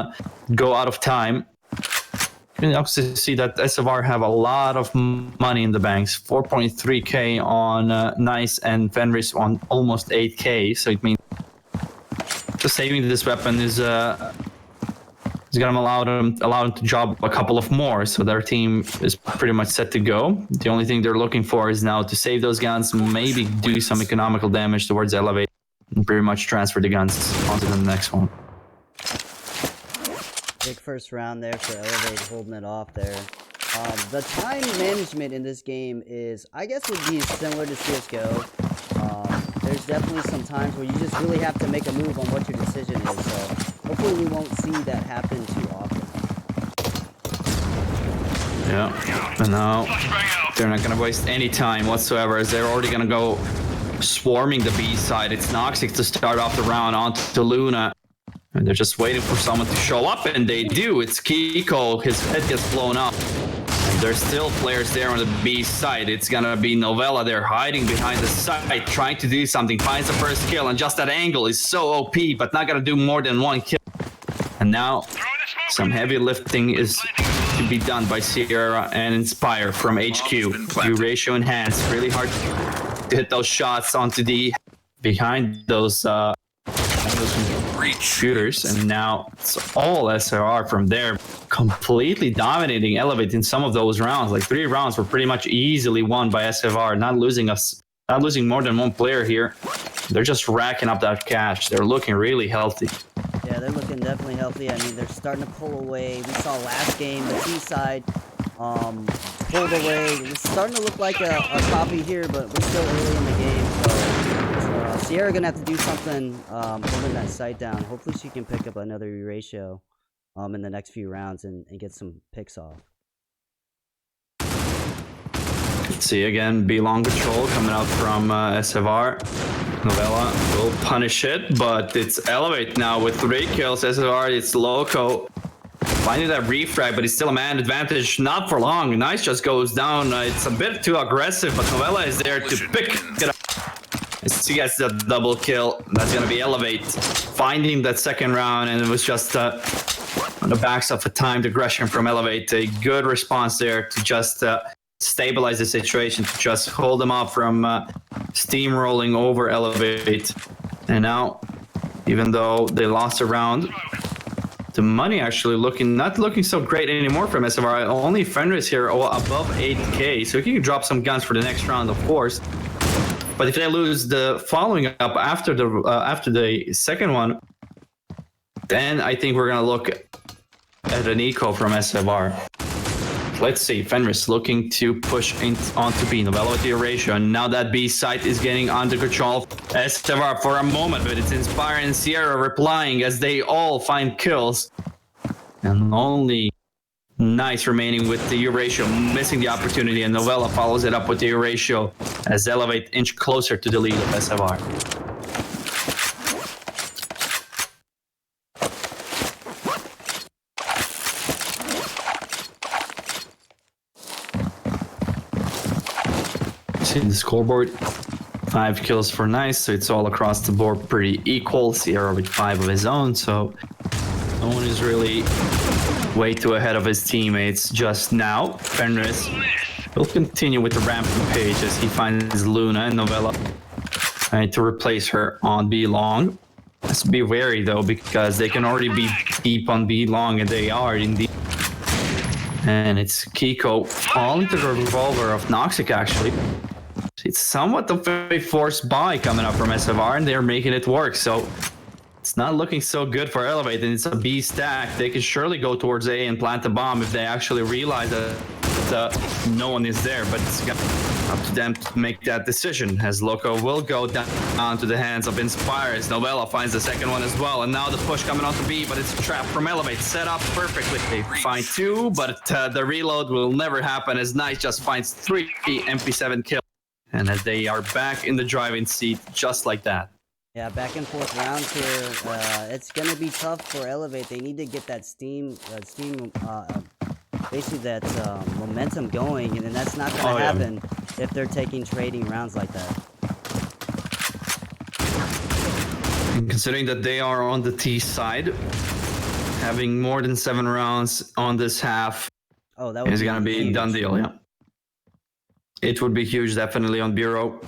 go out of time. You can also see that SFR have a lot of money in the banks. 4.3k on Nice, and Fenris on almost 8k. So it means saving this weapon is gonna allow them to drop a couple of more, so their team is pretty much set to go. The only thing they're looking for is now to save those guns, maybe do some economical damage towards Elevate, and pretty much transfer the guns onto the next one. Big first round there for Elevate, holding it off there. The time management in this game is, I guess, would be similar to CSGO. There's definitely some times where you just really have to make a move on what your decision is, so hopefully we won't see that happen too often. Yeah, and now they're not gonna waste any time whatsoever, as they're already gonna go swarming the B side. It's Noxic to start off the round onto Luna. And they're just waiting for someone to show up, and they do. It's Kiko. His head gets blown up. And there's still players there on the B side. It's gonna be Novella there hiding behind the side, trying to do something. Finds the first kill, and just that angle is so OP, but not gonna do more than one kill. And now some heavy lifting is to be done by Sierra and Inspire from HQ. View ratio enhanced. Really hard to hit those shots onto the behind those shooters, and now it's all SRR from there, completely dominating Elevate in some of those rounds. Like 3 rounds were pretty much easily won by SFR, not losing more than one player here. They're just racking up that cash. They're looking really healthy. Yeah, they're looking definitely healthy. I mean, they're starting to pull away. We saw last game the B side pulled away. It's starting to look like a copy here, but we're still early in the game, so Sierra gonna have to do something holding that site down. Hopefully she can pick up another ratio in the next few rounds and get some picks off. See again, B long control coming out from SFR. Novella will punish it, but it's Elevate now with 3 kills. SFR, it's Loco finding that refrag, but he's still a man advantage. Not for long. Nice just goes down. It's a bit too aggressive, but Novella is there to pick it up. He gets the double kill. That's going to be Elevate finding that second round, and it was just on the backs of a timed aggression from Elevate. A good response there to just stabilize the situation, to just hold them off from steamrolling over Elevate. And now, even though they lost a round, the money actually not looking so great anymore from SFR. Only Fenris here above 8k, so he can drop some guns for the next round, of course. But if they lose the following up after the second one, then I think we're gonna look at an eco from SFR. Let's see, Fenris looking to push onto B. Novella with the ratio, and now that B site is getting under control. SFR for a moment, but it's Inspire and Sierra replying as they all find kills. And only Nice remaining with the ratio, missing the opportunity, and Novella follows it up with the ratio as Elevate inch closer to the lead of SFR. See the scoreboard, 5 kills for Nice, so it's all across the board pretty equal. Sierra with 5 of his own, so no one is really way too ahead of his teammates just now. Fenris will continue with the rampage as he finds Luna and Novella trying to replace her on B long. Has to be wary though, because they can already be deep on B long, and they are indeed. And it's Kiko falling to the revolver of Noxic actually. It's somewhat of a forced buy coming up from SFR, and they're making it work, so it's not looking so good for Elevate, and it's a B stack. They can surely go towards A and plant a bomb if they actually realize that no one is there, but it's up to them to make that decision, as Loco will go down to the hands of Inspire as Novella finds the second one as well, and now the push coming onto B, but it's a trap from Elevate, set up perfectly. They find 2, but the reload will never happen as Nice just finds 3 MP7 kills, and as they are back in the driving seat just like that. Yeah, back and forth rounds here. It's gonna be tough for Elevate. They need to get that basically that momentum going, and then that's not gonna happen if they're taking trading rounds like that. And considering that they are on the T side, having more than 7 rounds on this half is gonna be a done deal. Yeah, it would be huge, definitely on Bureau.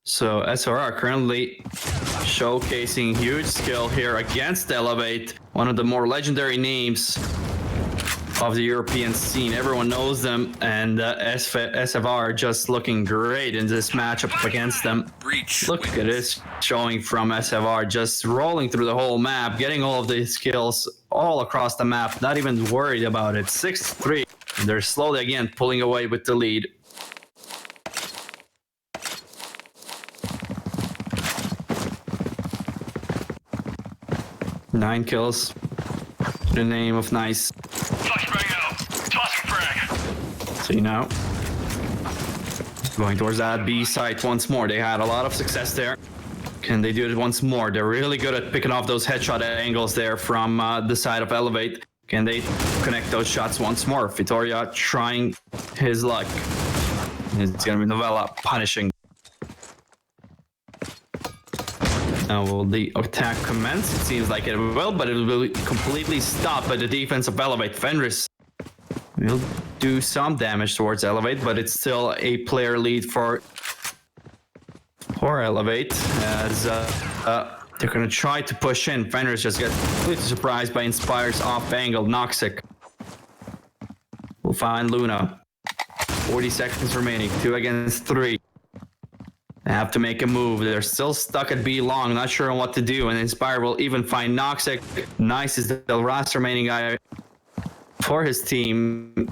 So SRR currently showcasing huge skill here against Elevate, one of the more legendary names of the European scene. Everyone knows them, and SFR just looking great in this matchup up against them. Breach Look at this showing from SFR, just rolling through the whole map, getting all of these skills all across the map, not even worried about it. 6-3. They're slowly again pulling away with the lead. Nine kills. The name of nice. So you know, going towards that B site once more. They had a lot of success there. Can they do it once more? They're really good at picking off those headshot angles there from the side of Elevate. Can they connect those shots once more? Vitoria trying his luck. It's gonna be Novella punishing. Now will the attack commence? It seems like it will, but it will completely stop by the defense of Elevate. Fenris will do some damage towards Elevate, but it's still a player lead for Elevate, as they're gonna try to push in. Fenris just gets completely surprised by Inspire's off angle. Noxic will find Luna. 40 seconds remaining, 2 against 3. They have to make a move. They're still stuck at B long, not sure on what to do, and Inspire will even find Noxic. Nice is the last remaining guy for his team.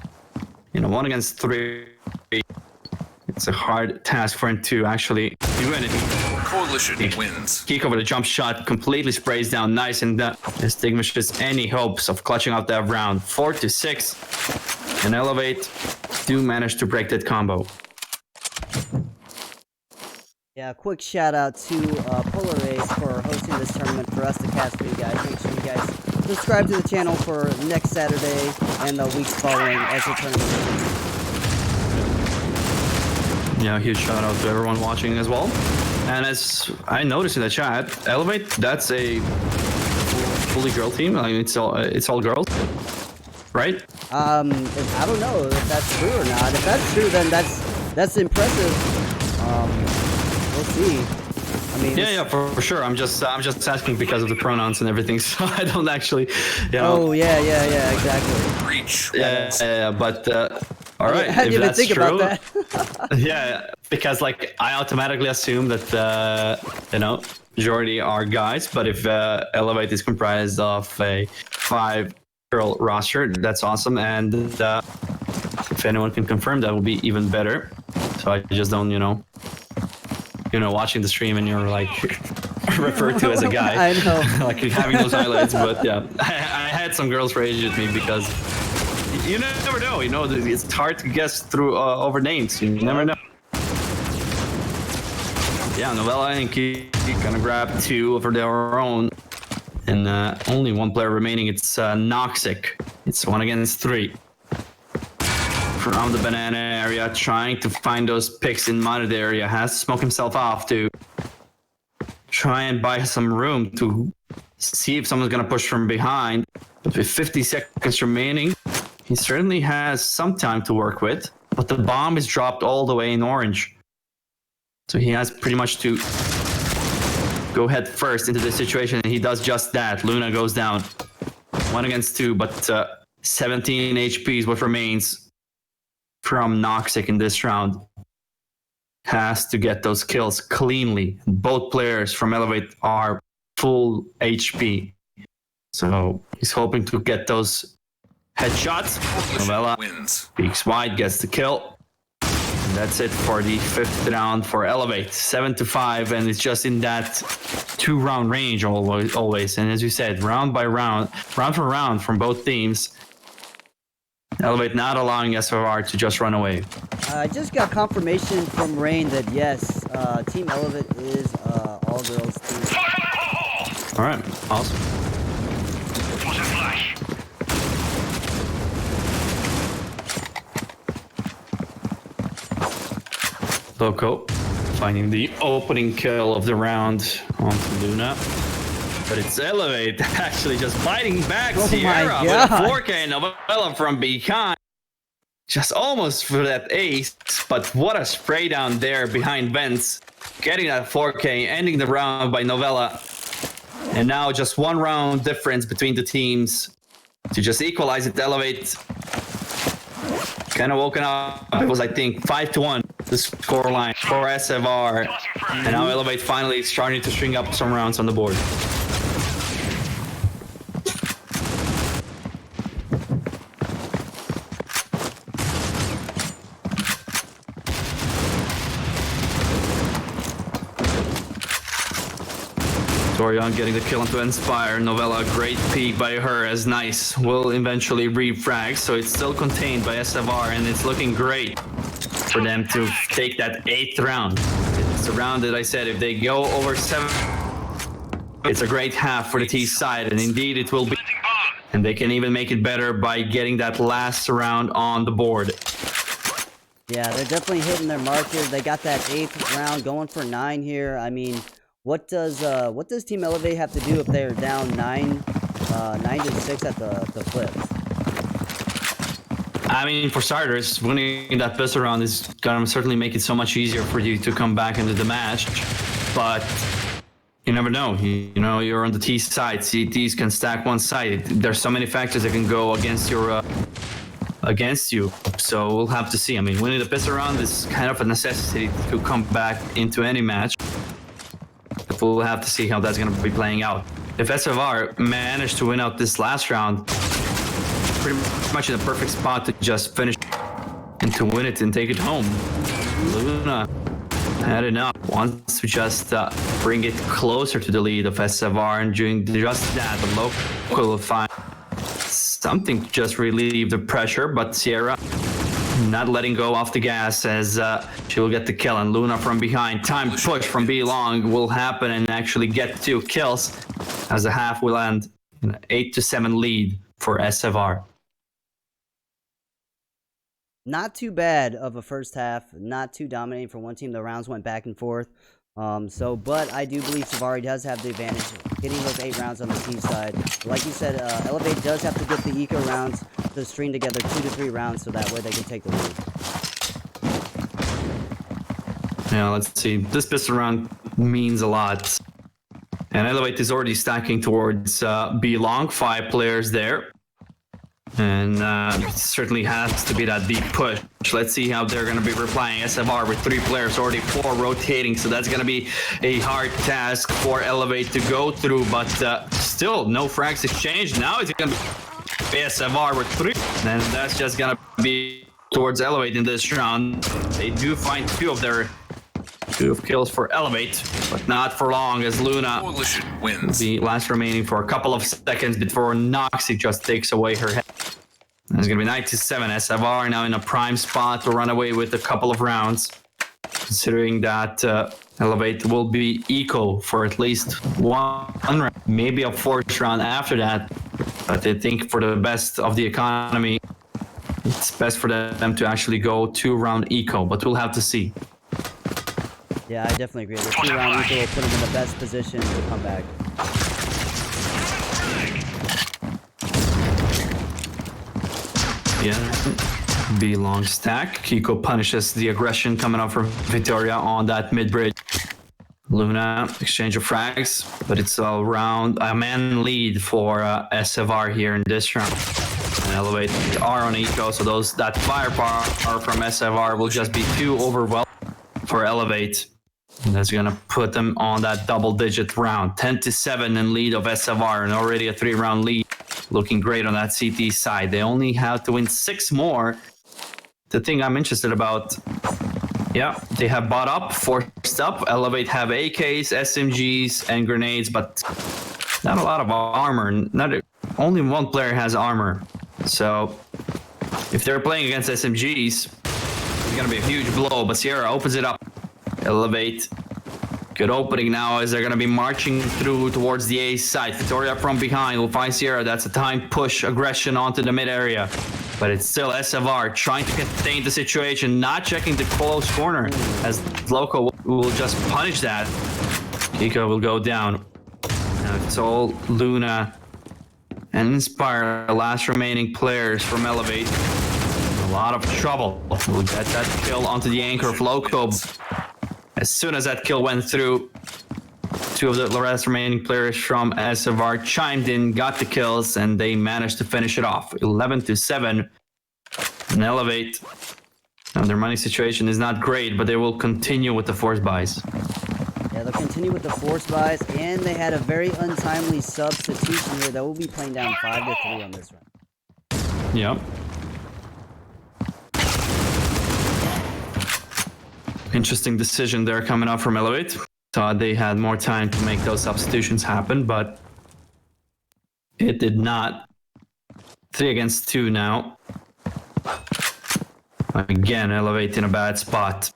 1 against 3. It's a hard task for him to actually do anything. Coalition wins. Kick over the jump shot, completely sprays down Nice, and extinguishes any hopes of clutching out that round. 4-6, and Elevate do manage to break that combo. Yeah, quick shout out to Polar Ace for hosting this tournament for us to cast for you guys. Make sure you guys subscribe to the channel for next Saturday and the weeks following as the tournament. Yeah, huge shout out to everyone watching as well. And as I noticed in the chat, Elevate, that's a fully girl team. I mean, it's all girls, right? I don't know if that's true or not. If that's true, then that's impressive. We'll see. I mean, yeah, for sure. I'm just asking because of the pronouns and everything, so I don't actually. Oh yeah, exactly. Breach. Yeah, but all right. I didn't even think about that. Yeah, because like I automatically assume that majority are guys, but if Elevate is comprised of a 5-girl roster, that's awesome, and if anyone can confirm, that would be even better. So I just don't, watching the stream and you're like referred to as a guy. I know. Like having those highlights, but yeah, I had some girls rage at me because you never know. It's hard to guess through over names. You never know. Yeah, Novella and Key gonna grab 2 for their own, and only 1 player remaining. It's Noxic. It's 1 against 3. Around the banana area, trying to find those picks in modded area. Has to smoke himself off to try and buy some room to see if someone's gonna push from behind. But with 50 seconds remaining, he certainly has some time to work with. But the bomb is dropped all the way in orange, so he has pretty much to go head first into the situation, and he does just that. Luna goes down. 1 against 2, but 17 HP is what remains from Noxic in this round. Has to get those kills cleanly. Both players from Elevate are full HP, so he's hoping to get those headshots. Novella peeks wide, gets the kill, and that's it for the 5th round for Elevate. 7-5, and it's just in that 2-round range always. And as you said, round by round, round for round from both teams. Elevate not allowing SFR to just run away. I just got confirmation from Rain that yes, Team Elevate is all girls team. All right, awesome. Loco finding the opening kill of the round onto Luna. But it's Elevate actually just fighting back. Oh Sierra my with a God. 4K Novella from behind. just almost for that ace, but what a spray down there behind Vents, getting that 4K, ending the round by Novella. And now just one round difference between the teams to just equalize it. Elevate kind of woken up. It was, I think, 5-1, the scoreline for SFR. And now Elevate finally starting to string up some rounds on the board. Torian getting the kill into Inspire. Novella, great peek by her as Nice will eventually refrag, so it's still contained by SFR, and it's looking great for them to take that 8th round. It's a round that I said if they go over 7, it's a great half for the T side, and indeed it will be. And they can even make it better by getting that last round on the board. Yeah, they're definitely hitting their markers. They got that 8th round going for 9 here. I mean, what does Team Elevate have to do if they're down 9-6 at the flip? I mean, for starters, winning that pistol round is gonna certainly make it so much easier for you to come back into the match. But you never know. You know, you're on the T side. CTs can stack one side. There's so many factors that can go against your against you. So we'll have to see. I mean, winning the pistol round is kind of a necessity to come back into any match. We'll have to see how that's going to be playing out. If SFR managed to win out this last round, pretty much in the perfect spot to just finish and to win it and take it home. Luna had enough, wants to just bring it closer to the lead of SFR, and doing just that, the local will find something to just relieve the pressure, but Sierra not letting go off the gas as she will get the kill, and Luna from behind. Time push from B long will happen and actually get 2 kills as the half will end in an 8-7 lead for SFR. Not too bad of a first half, not too dominating for one team. The rounds went back and forth. But I do believe Suvari does have the advantage, getting those 8 rounds on the team side. Like you said, Elevate does have to get the eco rounds to string together 2 to 3 rounds, so that way they can take the lead. Yeah, let's see. This pistol round means a lot. And Elevate is already stacking towards B long, 5 players there. And it certainly has to be that deep push. Let's see how they're going to be replying. SFR with 3 players, already 4 rotating, so that's going to be a hard task for Elevate to go through, but still no frags exchanged. Now it's going to be SFR with 3, and that's just going to be towards Elevate in this round. They do find 2 kills for Elevate, but not for long, as Luna Coalition wins. the last remaining for a couple of seconds before Noxy just takes away her head. It's going to be 9-7. SFR now in a prime spot to run away with a couple of rounds, considering that Elevate will be eco for at least 1 round, maybe a 4th round after that. But I think for the best of the economy, it's best for them to actually go 2-round eco, but we'll have to see. Yeah, I definitely agree. The 2-round eco will put them in the best position to come back. Yeah, B long stack. Kiko punishes the aggression coming up from Victoria on that mid bridge. Luna exchange of frags, but it's a man lead for SFR here in this round. And Elevate are on eco, so that firepower from SFR will just be too overwhelming for Elevate. And that's gonna put them on that double-digit round, 10-7 in lead of SFR, and already a 3-round lead. Looking great on that CT side. They only have to win 6 more. The thing I'm interested about, yeah, they have bought up, forced up. Elevate have AKs, SMGs, and grenades, but not a lot of armor. Only 1 player has armor. So if they're playing against SMGs, it's gonna be a huge blow. But Sierra opens it up. Elevate. Good opening now as they're going to be marching through towards the A side. Victoria from behind will find Sierra. That's a time push aggression onto the mid area. But it's still SFR trying to contain the situation, not checking the close corner, as Loco will just punish that. Kiko will go down. Now it's all Luna and Inspire, the last remaining players from Elevate. lot of trouble. We'll get that kill onto the anchor of Loco. As soon as that kill went through, two of the last remaining players from SFR chimed in, got the kills, and they managed to finish it off. 11-7 and Elevate. Now their money situation is not great, but they will continue with the force buys. Yeah, they'll continue with the force buys, and they had a very untimely substitution here that will be playing down 5-3 on this round. Yep. Interesting decision there coming up from Elevate. Thought they had more time to make those substitutions happen, but it did not. 3 against 2 now. Again, Elevate in a bad spot.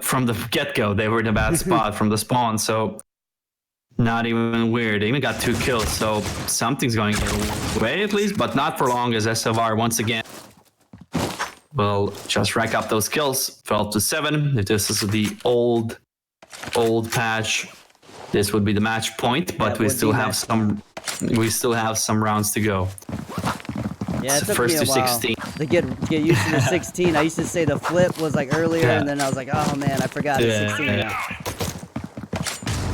From the get-go, they were in a bad spot from the spawn, so not even weird. They even got 2 kills, so something's going their way at least, but not for long, as SFR once again will just rack up those kills. 12-7. If this is the old patch, this would be the match point, but we still have some rounds to go. Yeah, it took first me a to while 16. to get used to the 16. I used to say the flip was like earlier, and then I was like, oh man, I forgot it's 16 now.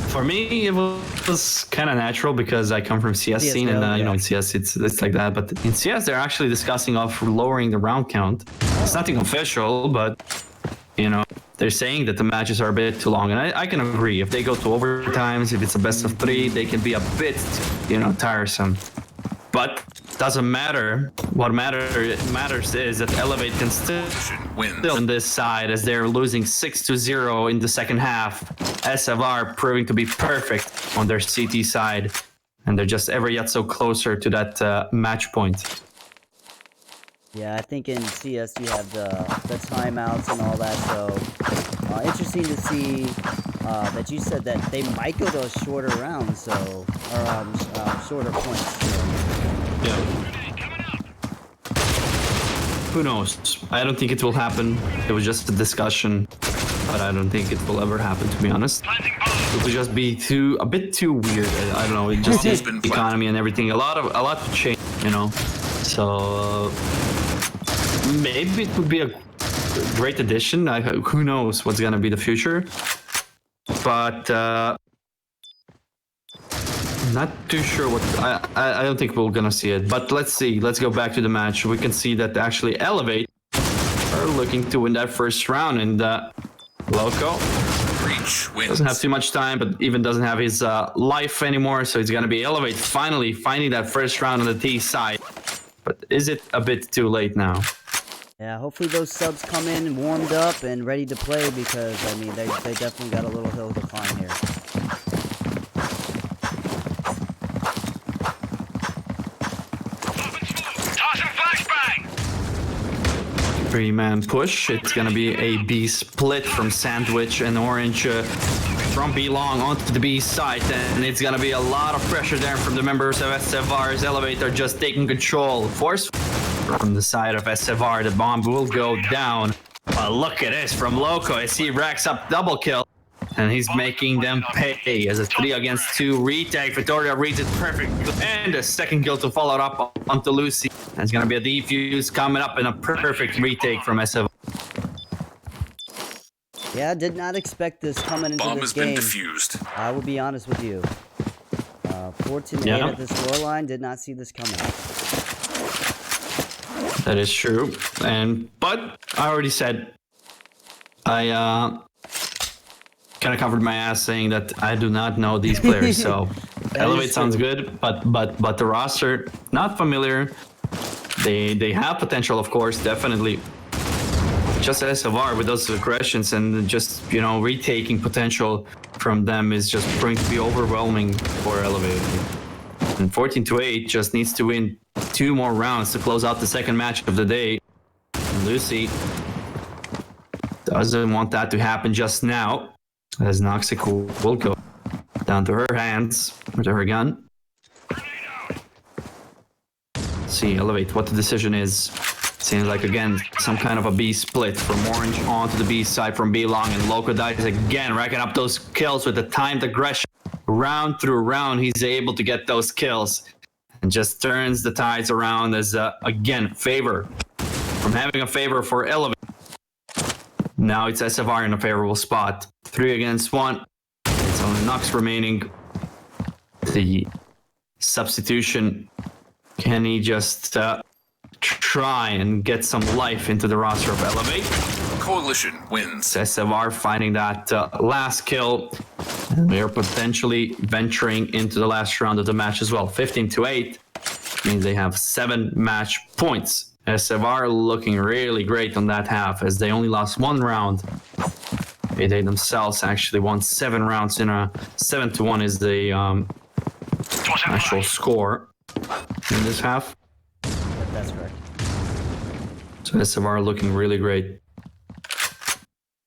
For me, it was kind of natural because I come from CS scene, and you know, in CS it's like that. But in CS, they're actually discussing of lowering the round count. It's nothing official, but you know, they're saying that the matches are a bit too long, and I can agree. If they go to overtimes, if it's a best of 3, they can be a bit, you know, tiresome. But doesn't matter. What matters is that Elevate can still on this side, as they're losing 6-0 in the second half. SFR proving to be perfect on their CT side, and they're just ever yet so closer to that match point. Yeah, I think in CS you have the timeouts and all that, so interesting to see that you said that they might go to a shorter round, so or shorter points. So. Yeah. Who knows? I don't think it will happen. It was just a discussion, but I don't think it will ever happen, to be honest. It would just be a bit too weird. I don't know. It just the economy and everything. A lot to change, you know. So maybe it would be a great addition. Who knows what's gonna be the future? But not too sure what. I don't think we're gonna see it. But let's see. Let's go back to the match. We can see that actually Elevate are looking to win that first round, and Loco doesn't have too much time, but even doesn't have his life anymore. So it's gonna be Elevate finally finding that first round on the T side. But is it a bit too late now? Yeah, hopefully those subs come in warmed up and ready to play, because I mean they definitely got a little hill to climb here. Three-man push. It's gonna be a B split from Sandwich and Orange from B long onto the B side, and it's gonna be a lot of pressure there from the members of SFR's Elevate are just taking control. Force from the side of SFR, the bomb will go down. But look at this from Loco as he racks up double kill, and he's making them pay as a 3 against 2 retake. Vittoria reads it perfect, and a second kill to follow it up onto Lucy. There's gonna be a defuse coming up, and a perfect retake from SFR. Yeah, did not expect this coming into Bomb this has been game. defused. I will be honest with you. 14-8 at the scoreline. Did not see this coming. That is true, but I already said I kind of covered my ass saying that I do not know these players. So Elevate sounds good, but the roster not familiar. They have potential, of course, definitely. Just SFR with those aggressions and just, you know, retaking potential from them is just going to be overwhelming for Elevate. And 14-8 just needs to win 2 more rounds to close out the second match of the day. And Lucy doesn't want that to happen just now, as Noxic will go down to her hands with her gun. See, Elevate, what the decision is. Seems like, again, some kind of a B split from Orange onto the B side from B long, and Loco dies again, racking up those kills with the timed aggression. Round through round, he's able to get those kills and just turns the tides around as, again, Favor from having a favor for Elevate. Now it's SFR in a favorable spot. 3 against 1. It's only Nox remaining. The substitution. Can he just try and get some life into the roster of Elevate? Coalition wins. SFR finding that last kill. And they are potentially venturing into the last round of the match as well. 15-8 means they have 7 match points. SFR looking really great on that half as they only lost 1 round. They themselves actually won 7 rounds in a 7-1 is the actual score in this half. That's correct. So SFR looking really great.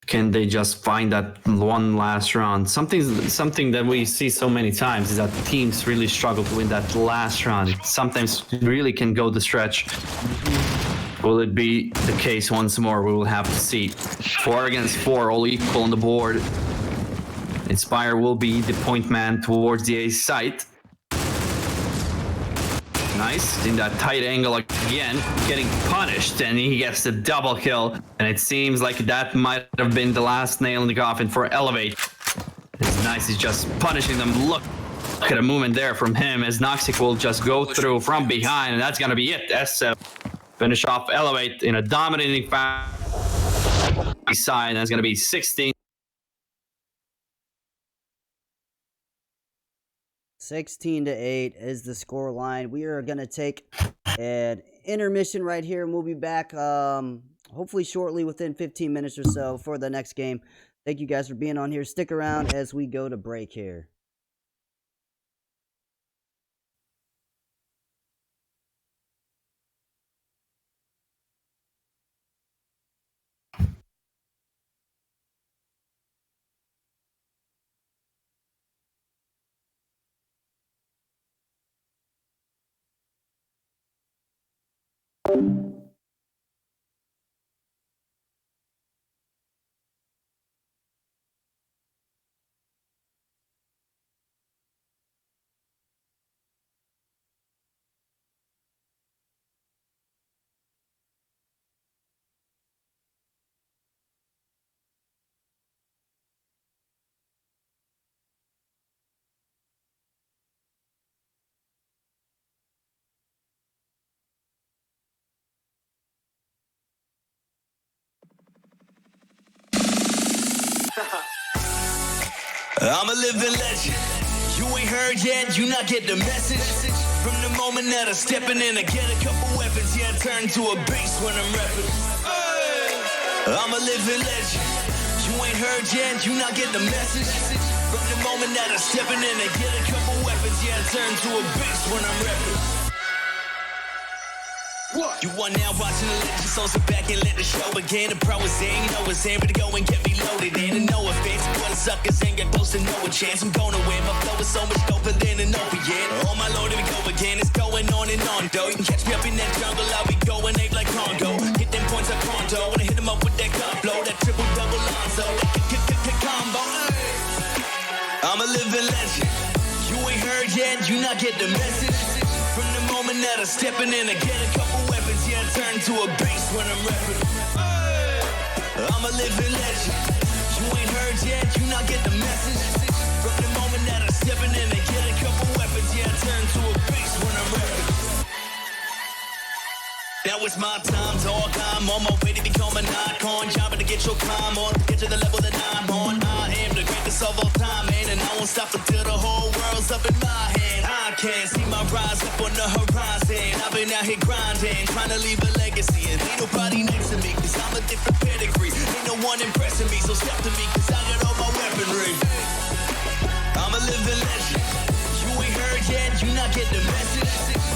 Can they just find that one last round? Something that we see so many times is that teams really struggle to win that last round. It sometimes really can go the stretch. Will it be the case once more? We will have to see. 4 against 4, all equal on the board. Inspire will be the point man towards the A site. Nice, in that tight angle again, getting punished, and he gets the double kill. And it seems like that might have been the last nail in the coffin for Elevate. It's nice, he's just punishing them. Look at the movement there from him as Noxic will just go through from behind, and that's gonna be it. SF finish off Elevate in a dominating fashion. Side, that's gonna be 16. 16-8 is the score line. We are going to take an intermission right here, and we'll be back hopefully shortly within 15 minutes or so for the next game. Thank you guys for being on here. Stick around as we go to break here. I'm a living legend. You ain't heard yet, you not get the message. From the moment that I'm stepping in, I get a couple weapons. Yeah, I turn to a beast when I'm rapping. I'm a living legend. You ain't heard yet, you not get the message. From the moment that I'm stepping in, I get a couple weapons. Yeah, I turn to a beast when I'm rapping. You are now watching the legend, so sit back and let the show begin. The pro is in, you know it's in, but go and get me loaded in. And no offense, for the suckers ain't got close to no chance. I'm gonna win, my flow is so much doper than an opiate. Oh my lord, here we go again, it's going on and on, though. You can catch me up in that jungle, I'll be going ape like Congo. Get them points like Pronto, when I hit them up with that gun blow, that triple double Lonzo, that combo. I'm a living legend. You ain't heard yet, you not get the message. From the moment that I'm stepping in, I get a couple weapons, yeah, I turn to a beast when I'm rapping. I'm a living legend. You ain't heard yet, you not get the message. From the moment that I'm stepping in, I get a couple weapons, yeah, I turn to a beast when I'm rapping. Now it's my time, dog. I'm on my way to become an icon. Job to get your climb on, get to the level that I'm on. I am the greatest of all time, man, and I won't stop until the whole world's up in my hand. I can't see my rise up on the horizon. I've been out here grinding, trying to leave a legacy. And ain't nobody next to me, cause I'm a different pedigree. Ain't no one impressing me, so step to me, cause I got all my weaponry. I'm a living legend. You ain't heard yet, you not get the message.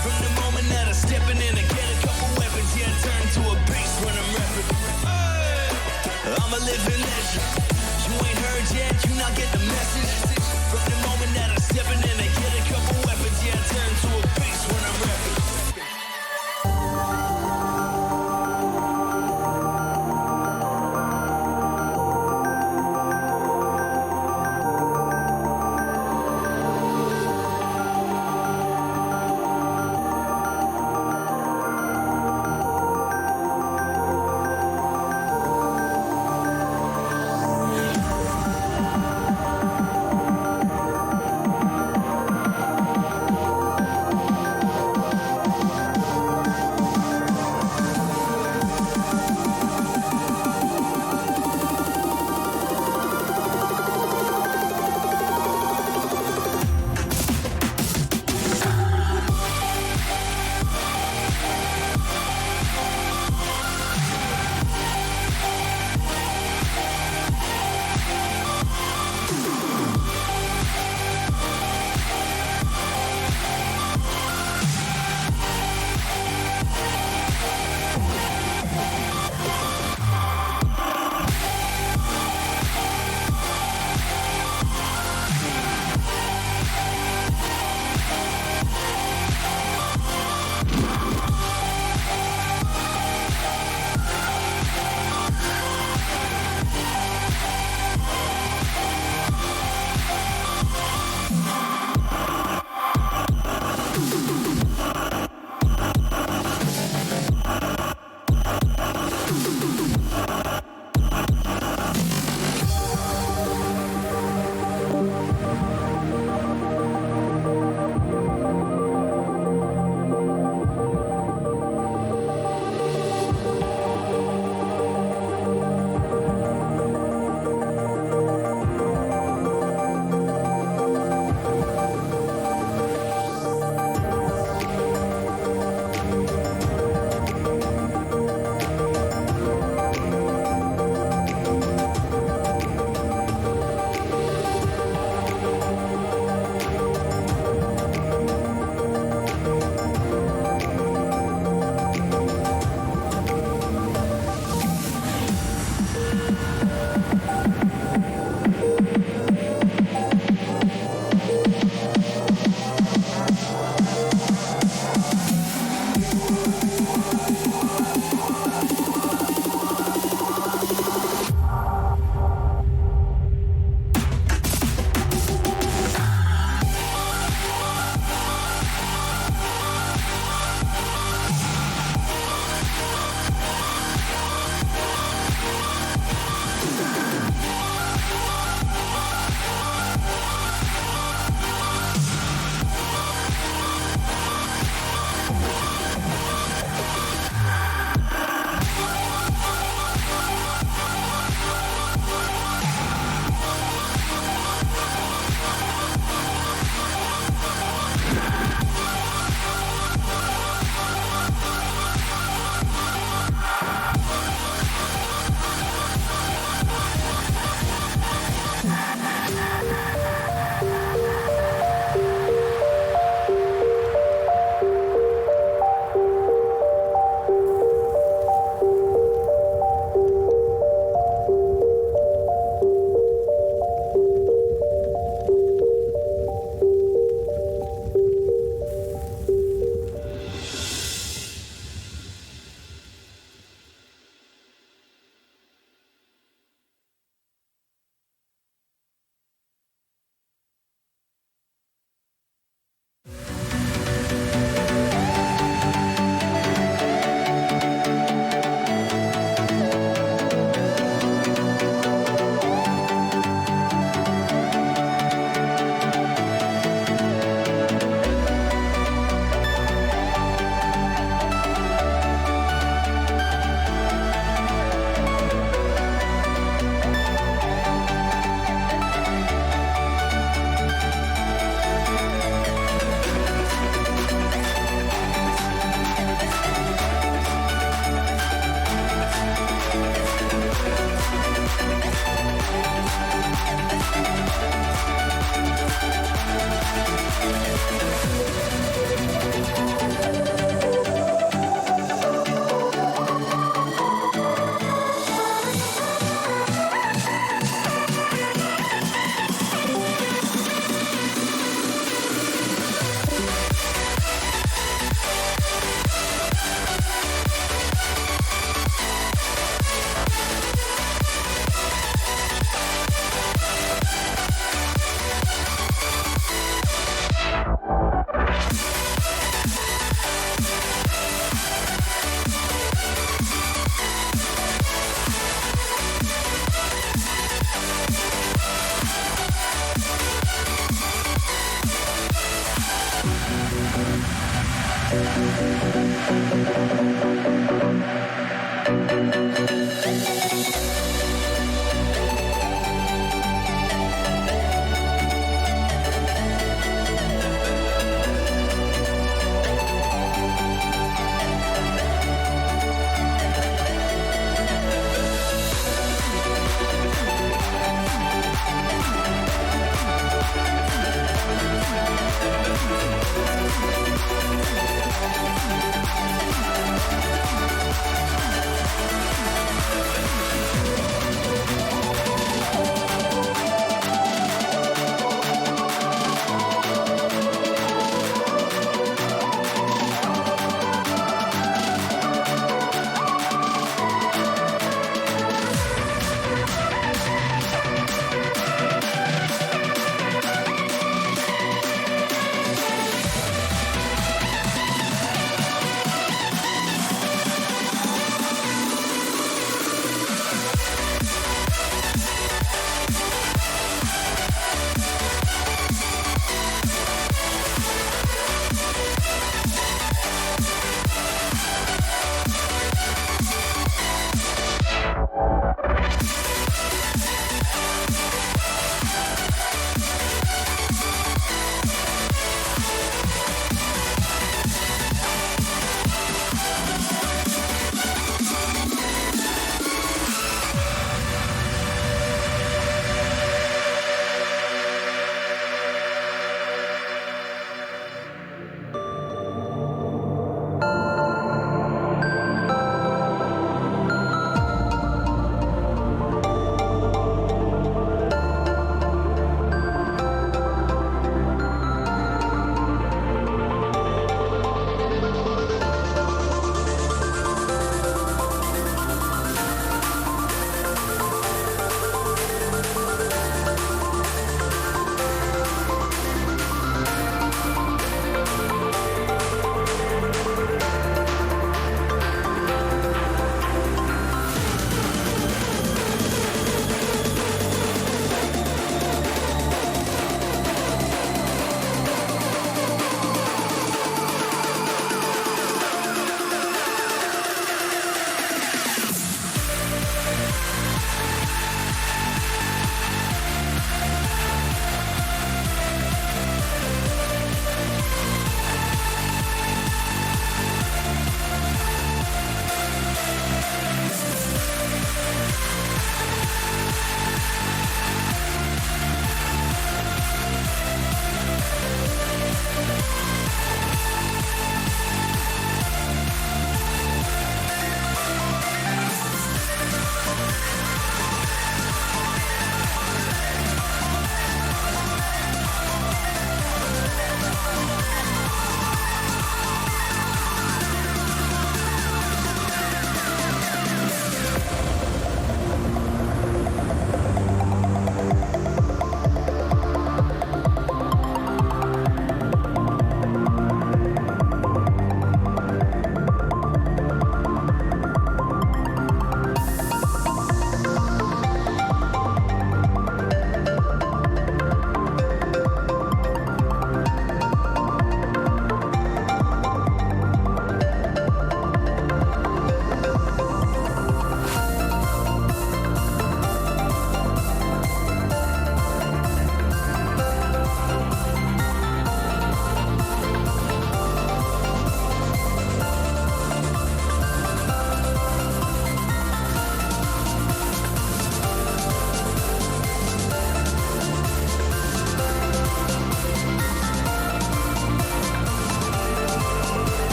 From the moment that I'm stepping in, I get a couple weapons, yeah, I turn to a beast when I'm rapping. I'm a living legend. You ain't heard yet, you not get the message. From the moment that I'm stepping in, I get a couple weapons, yeah, I turn to a beast when I'm rapping.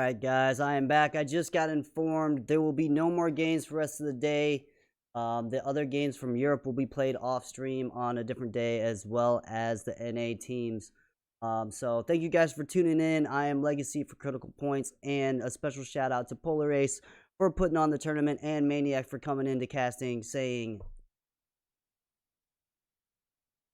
right, guys, I am back. I just got informed there will be no more games for the rest of the day. The other games from Europe will be played off stream on a different day, as well as the NA teams. So thank you guys for tuning in. I am Legacy for Critical Points, and a special shout out to Polar Ace for putting on the tournament, and Maniac for coming into casting, saying